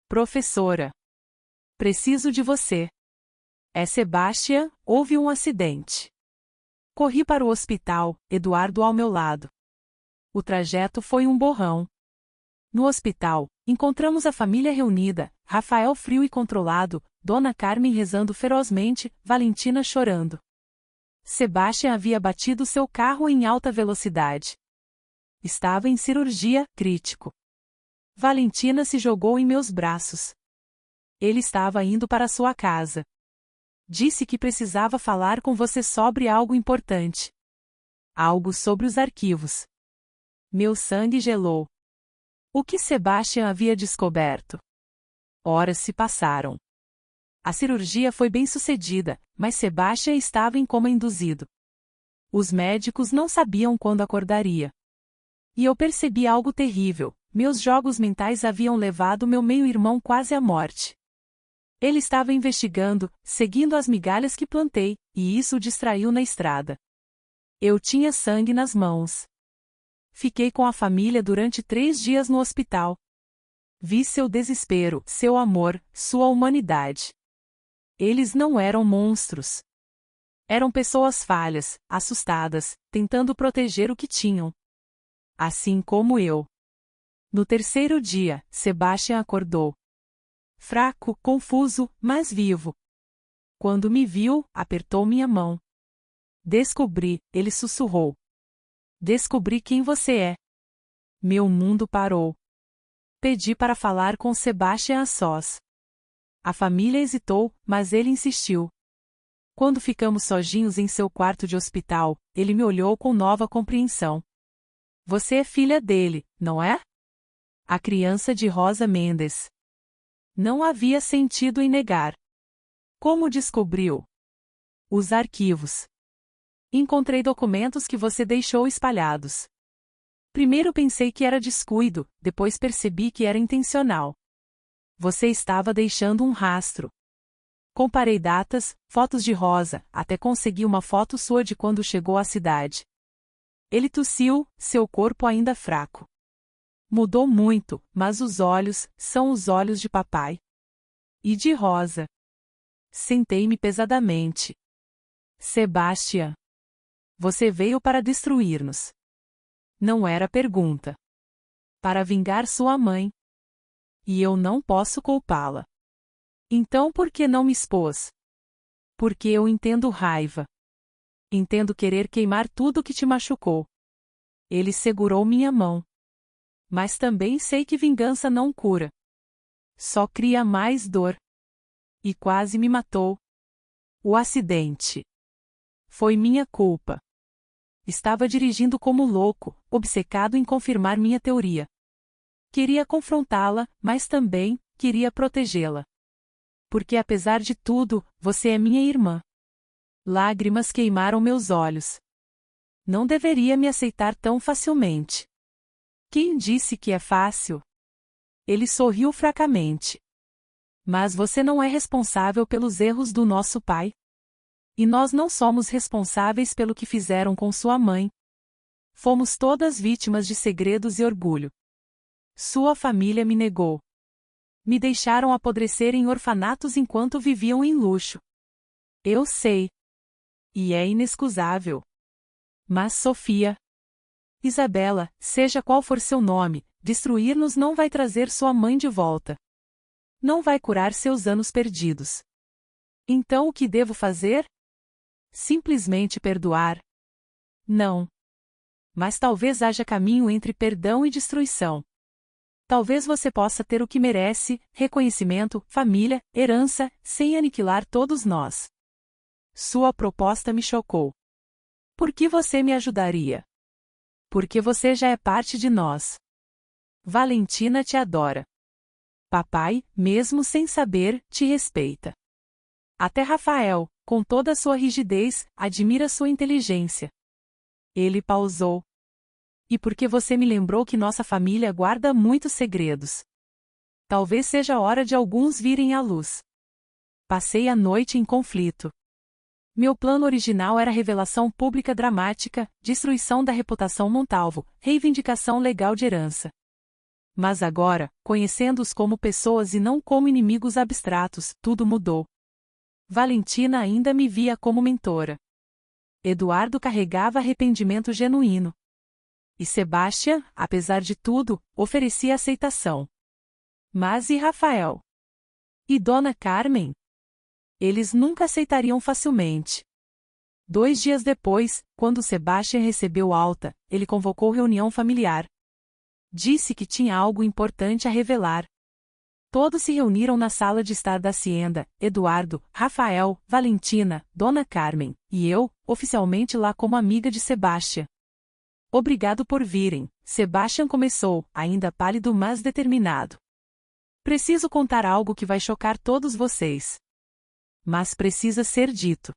Professora. Preciso de você. É Sebastian, houve um acidente. Corri para o hospital, Eduardo ao meu lado. O trajeto foi um borrão. No hospital, encontramos a família reunida, Rafael frio e controlado, Dona Carmen rezando ferozmente, Valentina chorando. Sebastian havia batido seu carro em alta velocidade. Estava em cirurgia, crítico. Valentina se jogou em meus braços. Ele estava indo para sua casa. Disse que precisava falar com você sobre algo importante. Algo sobre os arquivos. Meu sangue gelou. O que Sebastian havia descoberto? Horas se passaram. A cirurgia foi bem sucedida, mas Sebastian estava em coma induzido. Os médicos não sabiam quando acordaria. E eu percebi algo terrível: meus jogos mentais haviam levado meu meio-irmão quase à morte. Ele estava investigando, seguindo as migalhas que plantei, e isso o distraiu na estrada. Eu tinha sangue nas mãos. Fiquei com a família durante 3 dias no hospital. Vi seu desespero, seu amor, sua humanidade. Eles não eram monstros. Eram pessoas falhas, assustadas, tentando proteger o que tinham. Assim como eu. No 3º dia, Sebastian acordou. Fraco, confuso, mas vivo. Quando me viu, apertou minha mão. Descobri, ele sussurrou. Descobri quem você é. Meu mundo parou. Pedi para falar com Sebastian a sós. A família hesitou, mas ele insistiu. Quando ficamos sozinhos em seu quarto de hospital, ele me olhou com nova compreensão. Você é filha dele, não é? A criança de Rosa Mendes. Não havia sentido em negar. Como descobriu? Os arquivos. Encontrei documentos que você deixou espalhados. Primeiro pensei que era descuido, depois percebi que era intencional. Você estava deixando um rastro. Comparei datas, fotos de Rosa, até consegui uma foto sua de quando chegou à cidade. Ele tossiu, seu corpo ainda fraco. Mudou muito, mas os olhos são os olhos de papai. E de Rosa. Sentei-me pesadamente. Sebastian. Você veio para destruir-nos. Não era pergunta. Para vingar sua mãe. E eu não posso culpá-la. Então por que não me expôs? Porque eu entendo raiva. Entendo querer queimar tudo que te machucou. Ele segurou minha mão. Mas também sei que vingança não cura. Só cria mais dor. E quase me matou. O acidente. Foi minha culpa. Estava dirigindo como louco, obcecado em confirmar minha teoria. Queria confrontá-la, mas também queria protegê-la. Porque apesar de tudo, você é minha irmã. Lágrimas queimaram meus olhos. Não deveria me aceitar tão facilmente. Quem disse que é fácil? Ele sorriu fracamente. Mas você não é responsável pelos erros do nosso pai. E nós não somos responsáveis pelo que fizeram com sua mãe. Fomos todas vítimas de segredos e orgulho. Sua família me negou. Me deixaram apodrecer em orfanatos enquanto viviam em luxo. Eu sei. E é inexcusável. Mas Sofia. Isabela, seja qual for seu nome, destruir-nos não vai trazer sua mãe de volta. Não vai curar seus anos perdidos. Então o que devo fazer? Simplesmente perdoar? Não. Mas talvez haja caminho entre perdão e destruição. Talvez você possa ter o que merece, reconhecimento, família, herança, sem aniquilar todos nós. Sua proposta me chocou. Por que você me ajudaria? Porque você já é parte de nós. Valentina te adora. Papai, mesmo sem saber, te respeita. Até Rafael, com toda a sua rigidez, admira sua inteligência. Ele pausou. E porque você me lembrou que nossa família guarda muitos segredos. Talvez seja a hora de alguns virem à luz. Passei a noite em conflito. Meu plano original era revelação pública dramática, destruição da reputação Montalvo, reivindicação legal de herança. Mas agora, conhecendo-os como pessoas e não como inimigos abstratos, tudo mudou. Valentina ainda me via como mentora. Eduardo carregava arrependimento genuíno. E Sebastian, apesar de tudo, oferecia aceitação. Mas e Rafael? E Dona Carmen? Eles nunca aceitariam facilmente. 2 dias depois, quando Sebastian recebeu alta, ele convocou reunião familiar. Disse que tinha algo importante a revelar. Todos se reuniram na sala de estar da Hacienda, Eduardo, Rafael, Valentina, Dona Carmen, e eu, oficialmente lá como amiga de Sebastian. Obrigado por virem, Sebastian começou, ainda pálido mas determinado. Preciso contar algo que vai chocar todos vocês. Mas precisa ser dito.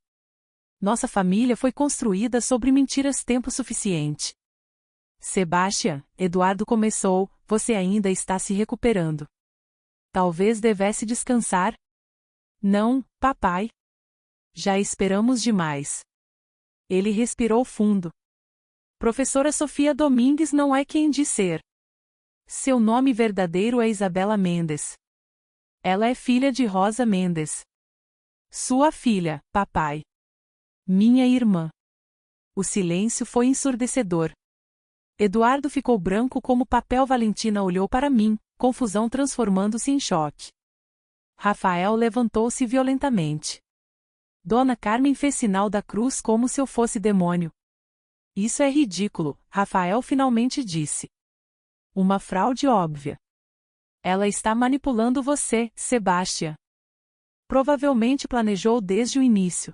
Nossa família foi construída sobre mentiras tempo suficiente. Sebastian, Eduardo começou, você ainda está se recuperando. Talvez devesse descansar? Não, papai. Já esperamos demais. Ele respirou fundo. Professora Sofia Domingues não é quem diz ser. Seu nome verdadeiro é Isabela Mendes. Ela é filha de Rosa Mendes. Sua filha, papai. Minha irmã. O silêncio foi ensurdecedor. Eduardo ficou branco como papel. Valentina olhou para mim, confusão transformando-se em choque. Rafael levantou-se violentamente. Dona Carmen fez sinal da cruz como se eu fosse demônio. Isso é ridículo, Rafael finalmente disse. Uma fraude óbvia. Ela está manipulando você, Sebastian. Provavelmente planejou desde o início.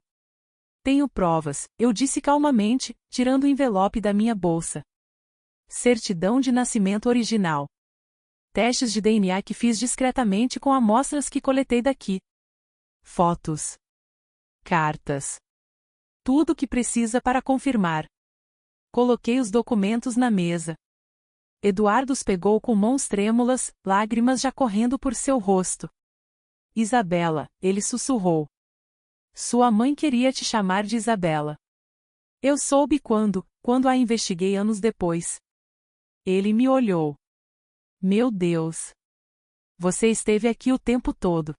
Tenho provas, eu disse calmamente, tirando o envelope da minha bolsa. Certidão de nascimento original. Testes de DNA que fiz discretamente com amostras que coletei daqui. Fotos. Cartas. Tudo o que precisa para confirmar. Coloquei os documentos na mesa. Eduardo os pegou com mãos trêmulas, lágrimas já correndo por seu rosto. Isabela, ele sussurrou. Sua mãe queria te chamar de Isabela. Eu soube quando a investiguei anos depois. Ele me olhou. Meu Deus! Você esteve aqui o tempo todo.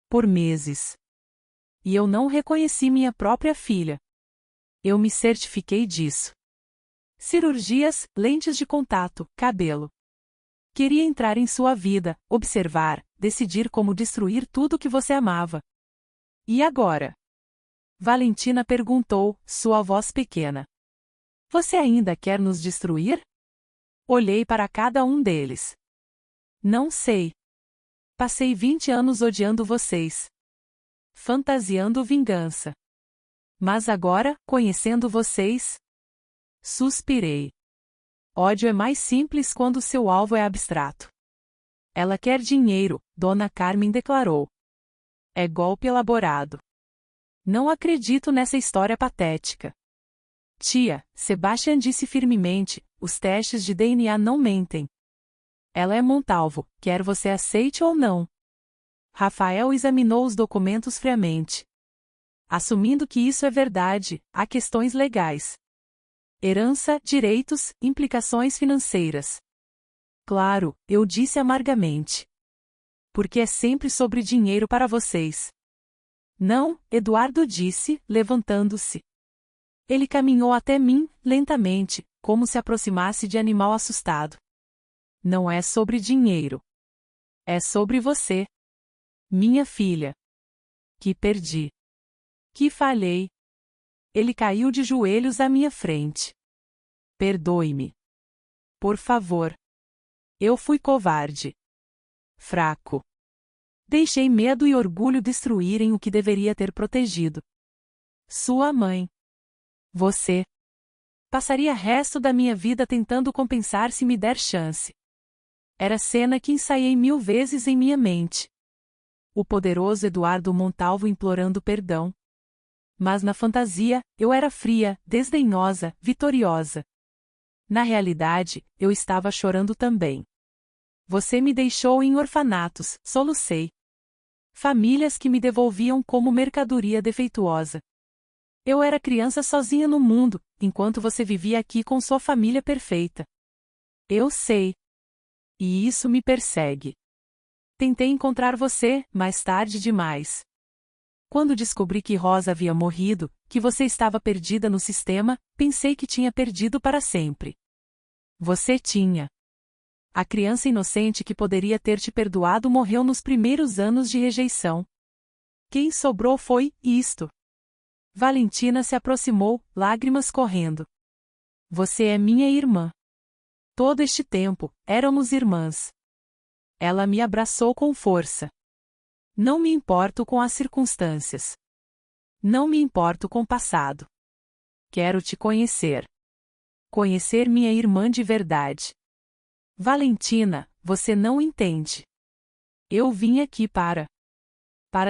Por meses. E eu não reconheci minha própria filha. Eu me certifiquei disso. Cirurgias, lentes de contato, cabelo. Queria entrar em sua vida, observar, decidir como destruir tudo que você amava. E agora? Valentina perguntou, sua voz pequena. Você ainda quer nos destruir? Olhei para cada um deles. Não sei. Passei 20 anos odiando vocês. Fantasiando vingança. Mas agora, conhecendo vocês... Suspirei. Ódio é mais simples quando seu alvo é abstrato. Ela quer dinheiro, Dona Carmen declarou. É golpe elaborado. Não acredito nessa história patética. Tia, Sebastian disse firmemente, os testes de DNA não mentem. Ela é Montalvo, quer você aceite ou não. Rafael examinou os documentos friamente. Assumindo que isso é verdade, há questões legais. Herança, direitos, implicações financeiras. Claro, eu disse amargamente. Porque é sempre sobre dinheiro para vocês. Não, Eduardo disse, levantando-se. Ele caminhou até mim, lentamente, como se aproximasse de animal assustado. Não é sobre dinheiro. É sobre você. Minha filha. Que perdi. Que falhei. Ele caiu de joelhos à minha frente. Perdoe-me. Por favor. Eu fui covarde. Fraco. Deixei medo e orgulho destruírem o que deveria ter protegido. Sua mãe. Você. Passaria o resto da minha vida tentando compensar se me der chance. Era cena que ensaiei 1000 vezes em minha mente. O poderoso Eduardo Montalvo implorando perdão. Mas na fantasia, eu era fria, desdenhosa, vitoriosa. Na realidade, eu estava chorando também. Você me deixou em orfanatos, solucei. Famílias que me devolviam como mercadoria defeituosa. Eu era criança sozinha no mundo, enquanto você vivia aqui com sua família perfeita. Eu sei. E isso me persegue. Tentei encontrar você, mais tarde demais. Quando descobri que Rosa havia morrido, que você estava perdida no sistema, pensei que tinha perdido para sempre. Você tinha. A criança inocente que poderia ter te perdoado morreu nos primeiros anos de rejeição. Quem sobrou foi isto. Valentina se aproximou, lágrimas correndo. Você é minha irmã. Todo este tempo, éramos irmãs. Ela me abraçou com força. Não me importo com as circunstâncias. Não me importo com o passado. Quero te conhecer. Conhecer minha irmã de verdade. Valentina, você não entende. Eu vim aqui para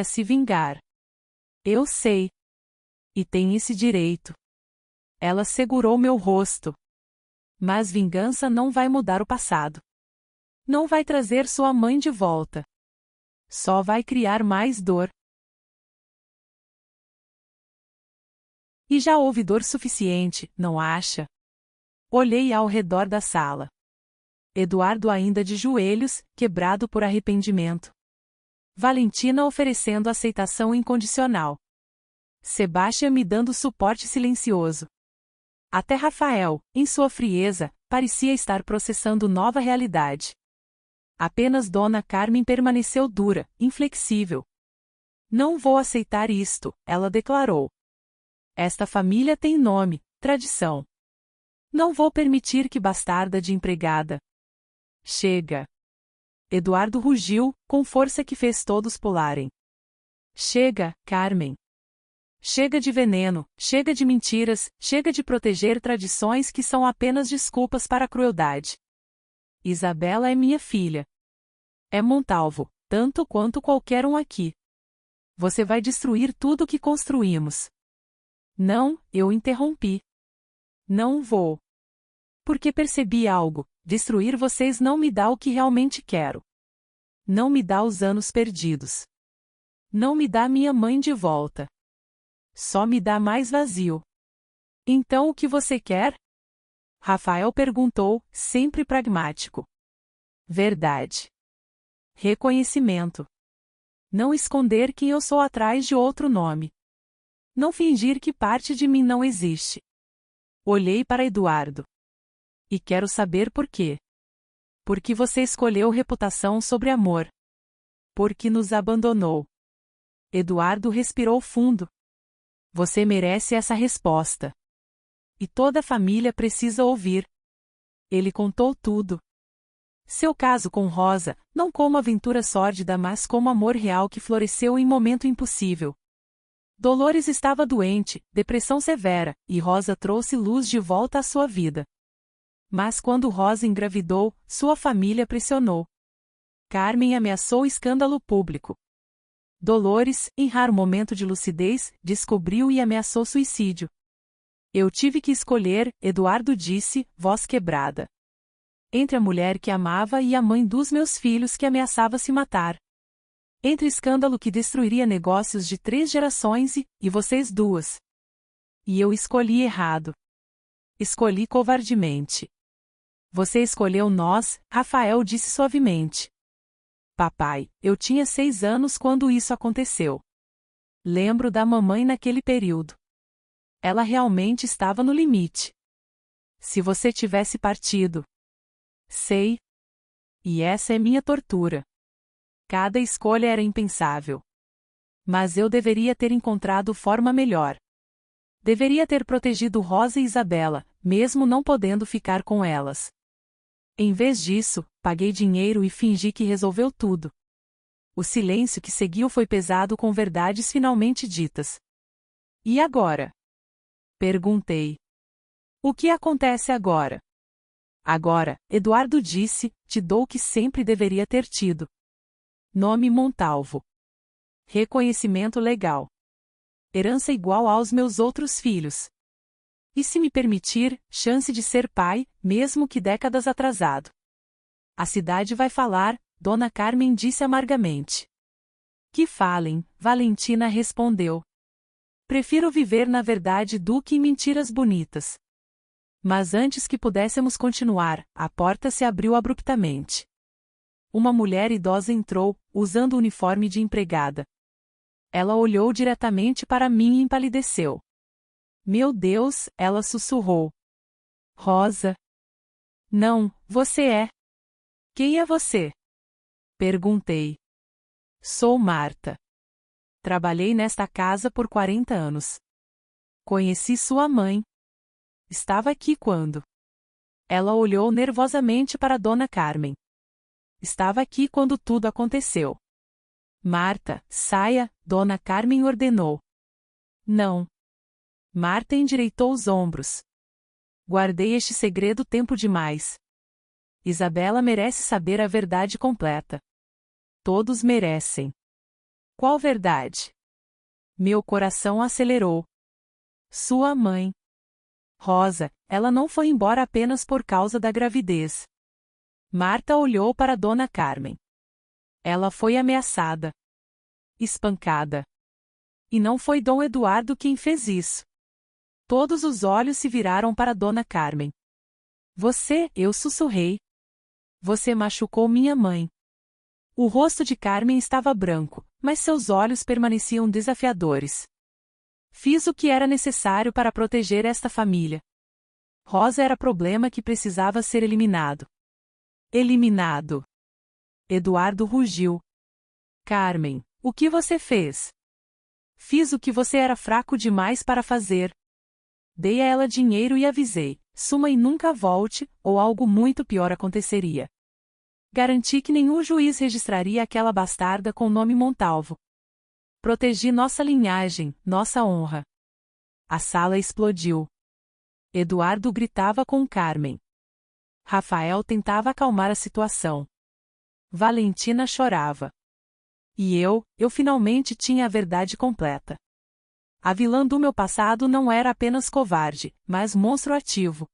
se vingar. Eu sei. E tem esse direito. Ela segurou meu rosto. Mas vingança não vai mudar o passado. Não vai trazer sua mãe de volta. Só vai criar mais dor. E já houve dor suficiente, não acha? Olhei ao redor da sala. Eduardo ainda de joelhos, quebrado por arrependimento. Valentina oferecendo aceitação incondicional. Sebastião me dando suporte silencioso. Até Rafael, em sua frieza, parecia estar processando nova realidade. Apenas Dona Carmen permaneceu dura, inflexível. Não vou aceitar isto, ela declarou. Esta família tem nome, tradição. Não vou permitir que bastarda de empregada. Chega. Eduardo rugiu, com força que fez todos pularem. Chega, Carmen. Chega de veneno, chega de mentiras, chega de proteger tradições que são apenas desculpas para a crueldade. Isabela é minha filha. É Montalvo, tanto quanto qualquer um aqui. Você vai destruir tudo o que construímos. Não, eu interrompi. Não vou. Porque percebi algo, destruir vocês não me dá o que realmente quero. Não me dá os anos perdidos. Não me dá minha mãe de volta. Só me dá mais vazio. Então o que você quer? Rafael perguntou, sempre pragmático. Verdade. Reconhecimento. Não esconder quem eu sou atrás de outro nome. Não fingir que parte de mim não existe. Olhei para Eduardo. E quero saber por quê. Porque você escolheu reputação sobre amor. Porque nos abandonou. Eduardo respirou fundo. Você merece essa resposta. E toda a família precisa ouvir. Ele contou tudo. Seu caso com Rosa, não como aventura sórdida, mas como amor real que floresceu em momento impossível. Dolores estava doente, depressão severa, e Rosa trouxe luz de volta à sua vida. Mas quando Rosa engravidou, sua família pressionou. Carmen ameaçou escândalo público. Dolores, em raro momento de lucidez, descobriu e ameaçou suicídio. Eu tive que escolher, Eduardo disse, voz quebrada. Entre a mulher que amava e a mãe dos meus filhos que ameaçava se matar. Entre escândalo que destruiria negócios de 3 gerações e vocês duas. E eu escolhi errado. Escolhi covardemente. Você escolheu nós, Rafael disse suavemente. Papai, eu tinha 6 anos quando isso aconteceu. Lembro da mamãe naquele período. Ela realmente estava no limite. Se você tivesse partido. Sei. E essa é minha tortura. Cada escolha era impensável. Mas eu deveria ter encontrado forma melhor. Deveria ter protegido Rosa e Isabela, mesmo não podendo ficar com elas. Em vez disso, paguei dinheiro e fingi que resolveu tudo. O silêncio que seguiu foi pesado com verdades finalmente ditas. E agora? Perguntei. O que acontece agora? Agora, Eduardo disse, te dou o que sempre deveria ter tido. Nome Montalvo. Reconhecimento legal. Herança igual aos meus outros filhos. E se me permitir, chance de ser pai, mesmo que décadas atrasado. A cidade vai falar, Dona Carmen disse amargamente. Que falem, Valentina respondeu. Prefiro viver na verdade do que em mentiras bonitas. Mas antes que pudéssemos continuar, a porta se abriu abruptamente. Uma mulher idosa entrou, usando o uniforme de empregada. Ela olhou diretamente para mim e empalideceu. Meu Deus, ela sussurrou. Rosa. Não, você é. Quem é você? Perguntei. Sou Marta. Trabalhei nesta casa por 40 anos. Conheci sua mãe. Estava aqui quando. Ela olhou nervosamente para Dona Carmen. Estava aqui quando tudo aconteceu. Marta, saia, Dona Carmen ordenou. Não. Marta endireitou os ombros. Guardei este segredo tempo demais. Isabela merece saber a verdade completa. Todos merecem. Qual verdade? Meu coração acelerou. Sua mãe. Rosa, ela não foi embora apenas por causa da gravidez. Marta olhou para Dona Carmen. Ela foi ameaçada. Espancada. E não foi Dom Eduardo quem fez isso. Todos os olhos se viraram para Dona Carmen. Você, eu sussurrei. Você machucou minha mãe. O rosto de Carmen estava branco, mas seus olhos permaneciam desafiadores. Fiz o que era necessário para proteger esta família. Rosa era problema que precisava ser eliminado. Eliminado. Eduardo rugiu. Carmen, o que você fez? Fiz o que você era fraco demais para fazer. Dei a ela dinheiro e avisei, suma e nunca volte, ou algo muito pior aconteceria. Garanti que nenhum juiz registraria aquela bastarda com o nome Montalvo. Protegi nossa linhagem, nossa honra. A sala explodiu. Eduardo gritava com Carmen. Rafael tentava acalmar a situação. Valentina chorava. E eu finalmente tinha a verdade completa. A vilã do meu passado não era apenas covarde, mas monstro ativo.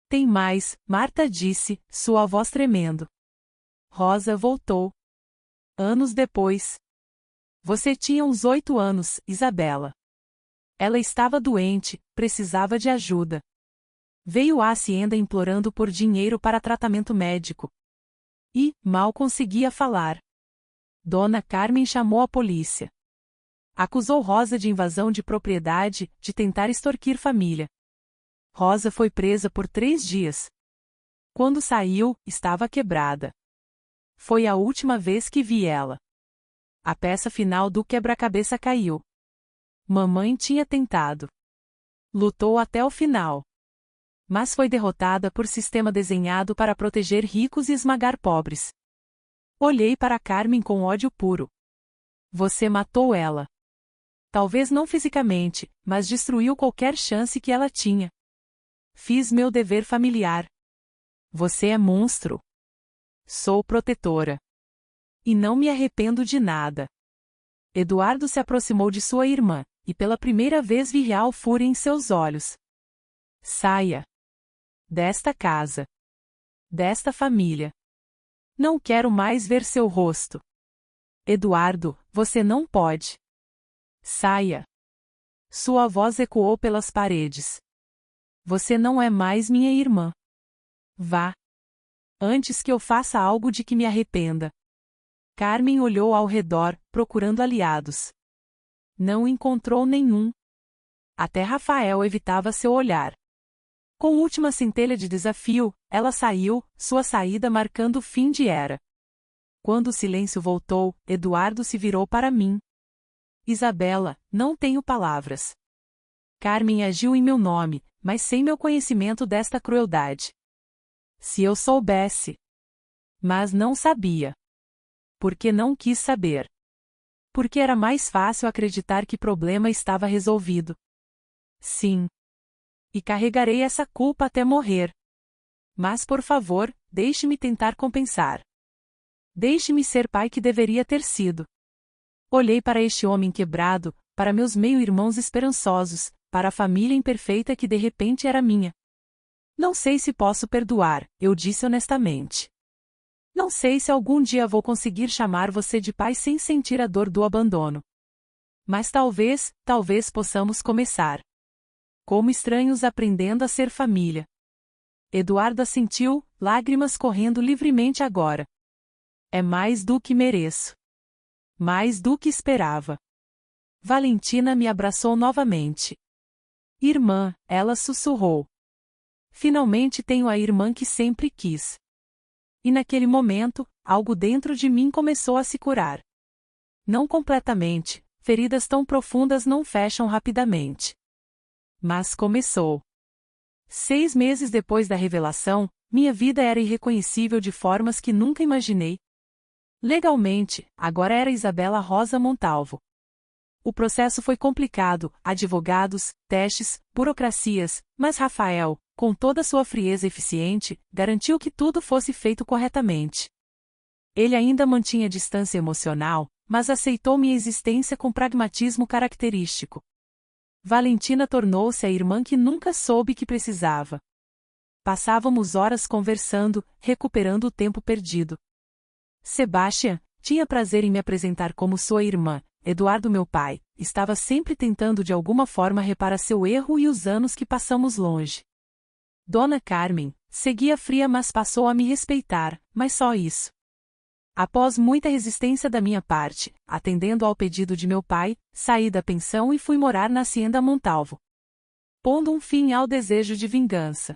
Tem mais, Marta disse, sua voz tremendo. Rosa voltou. Anos depois. Você tinha uns 8 anos, Isabela. Ela estava doente, precisava de ajuda. Veio a Hacienda implorando por dinheiro para tratamento médico. E, mal conseguia falar. Dona Carmen chamou a polícia. Acusou Rosa de invasão de propriedade, de tentar extorquir família. Rosa foi presa por 3 dias. Quando saiu, estava quebrada. Foi a última vez que vi ela. A peça final do quebra-cabeça caiu. Mamãe tinha tentado. Lutou até o final. Mas foi derrotada por sistema desenhado para proteger ricos e esmagar pobres. Olhei para Carmen com ódio puro. Você matou ela. Talvez não fisicamente, mas destruiu qualquer chance que ela tinha. Fiz meu dever familiar. Você é monstro. Sou protetora. E não me arrependo de nada. Eduardo se aproximou de sua irmã, e pela primeira vez vi real fúria em seus olhos. Saia. Desta casa. Desta família. Não quero mais ver seu rosto. Eduardo, você não pode. Saia. Sua voz ecoou pelas paredes. Você não é mais minha irmã. Vá. Antes que eu faça algo de que me arrependa. Carmen olhou ao redor, procurando aliados. Não encontrou nenhum. Até Rafael evitava seu olhar. Com última centelha de desafio, ela saiu, sua saída marcando o fim de era. Quando o silêncio voltou, Eduardo se virou para mim. Isabela, não tenho palavras. Carmen agiu em meu nome, mas sem meu conhecimento desta crueldade. Se eu soubesse. Mas não sabia. Porque não quis saber. Porque era mais fácil acreditar que o problema estava resolvido. Sim. E carregarei essa culpa até morrer. Mas por favor, deixe-me tentar compensar. Deixe-me ser pai que deveria ter sido. Olhei para este homem quebrado, para meus meio-irmãos esperançosos, para a família imperfeita que de repente era minha. Não sei se posso perdoar, eu disse honestamente. Não sei se algum dia vou conseguir chamar você de pai sem sentir a dor do abandono. Mas talvez possamos começar. Como estranhos aprendendo a ser família. Eduardo assentiu, lágrimas correndo livremente agora. É mais do que mereço. Mais do que esperava. Valentina me abraçou novamente. Irmã, ela sussurrou. Finalmente tenho a irmã que sempre quis. E naquele momento, algo dentro de mim começou a se curar. Não completamente, feridas tão profundas não fecham rapidamente. Mas começou. 6 meses depois da revelação, minha vida era irreconhecível de formas que nunca imaginei. Legalmente, agora era Isabela Rosa Montalvo. O processo foi complicado, advogados, testes, burocracias, mas Rafael, com toda sua frieza eficiente, garantiu que tudo fosse feito corretamente. Ele ainda mantinha distância emocional, mas aceitou minha existência com pragmatismo característico. Valentina tornou-se a irmã que nunca soube que precisava. Passávamos horas conversando, recuperando o tempo perdido. Sebastian tinha prazer em me apresentar como sua irmã. Eduardo, meu pai, estava sempre tentando de alguma forma reparar seu erro e os anos que passamos longe. Dona Carmen seguia fria, mas passou a me respeitar, mas só isso. Após muita resistência da minha parte, atendendo ao pedido de meu pai, saí da pensão e fui morar na Hacienda Montalvo, pondo um fim ao desejo de vingança.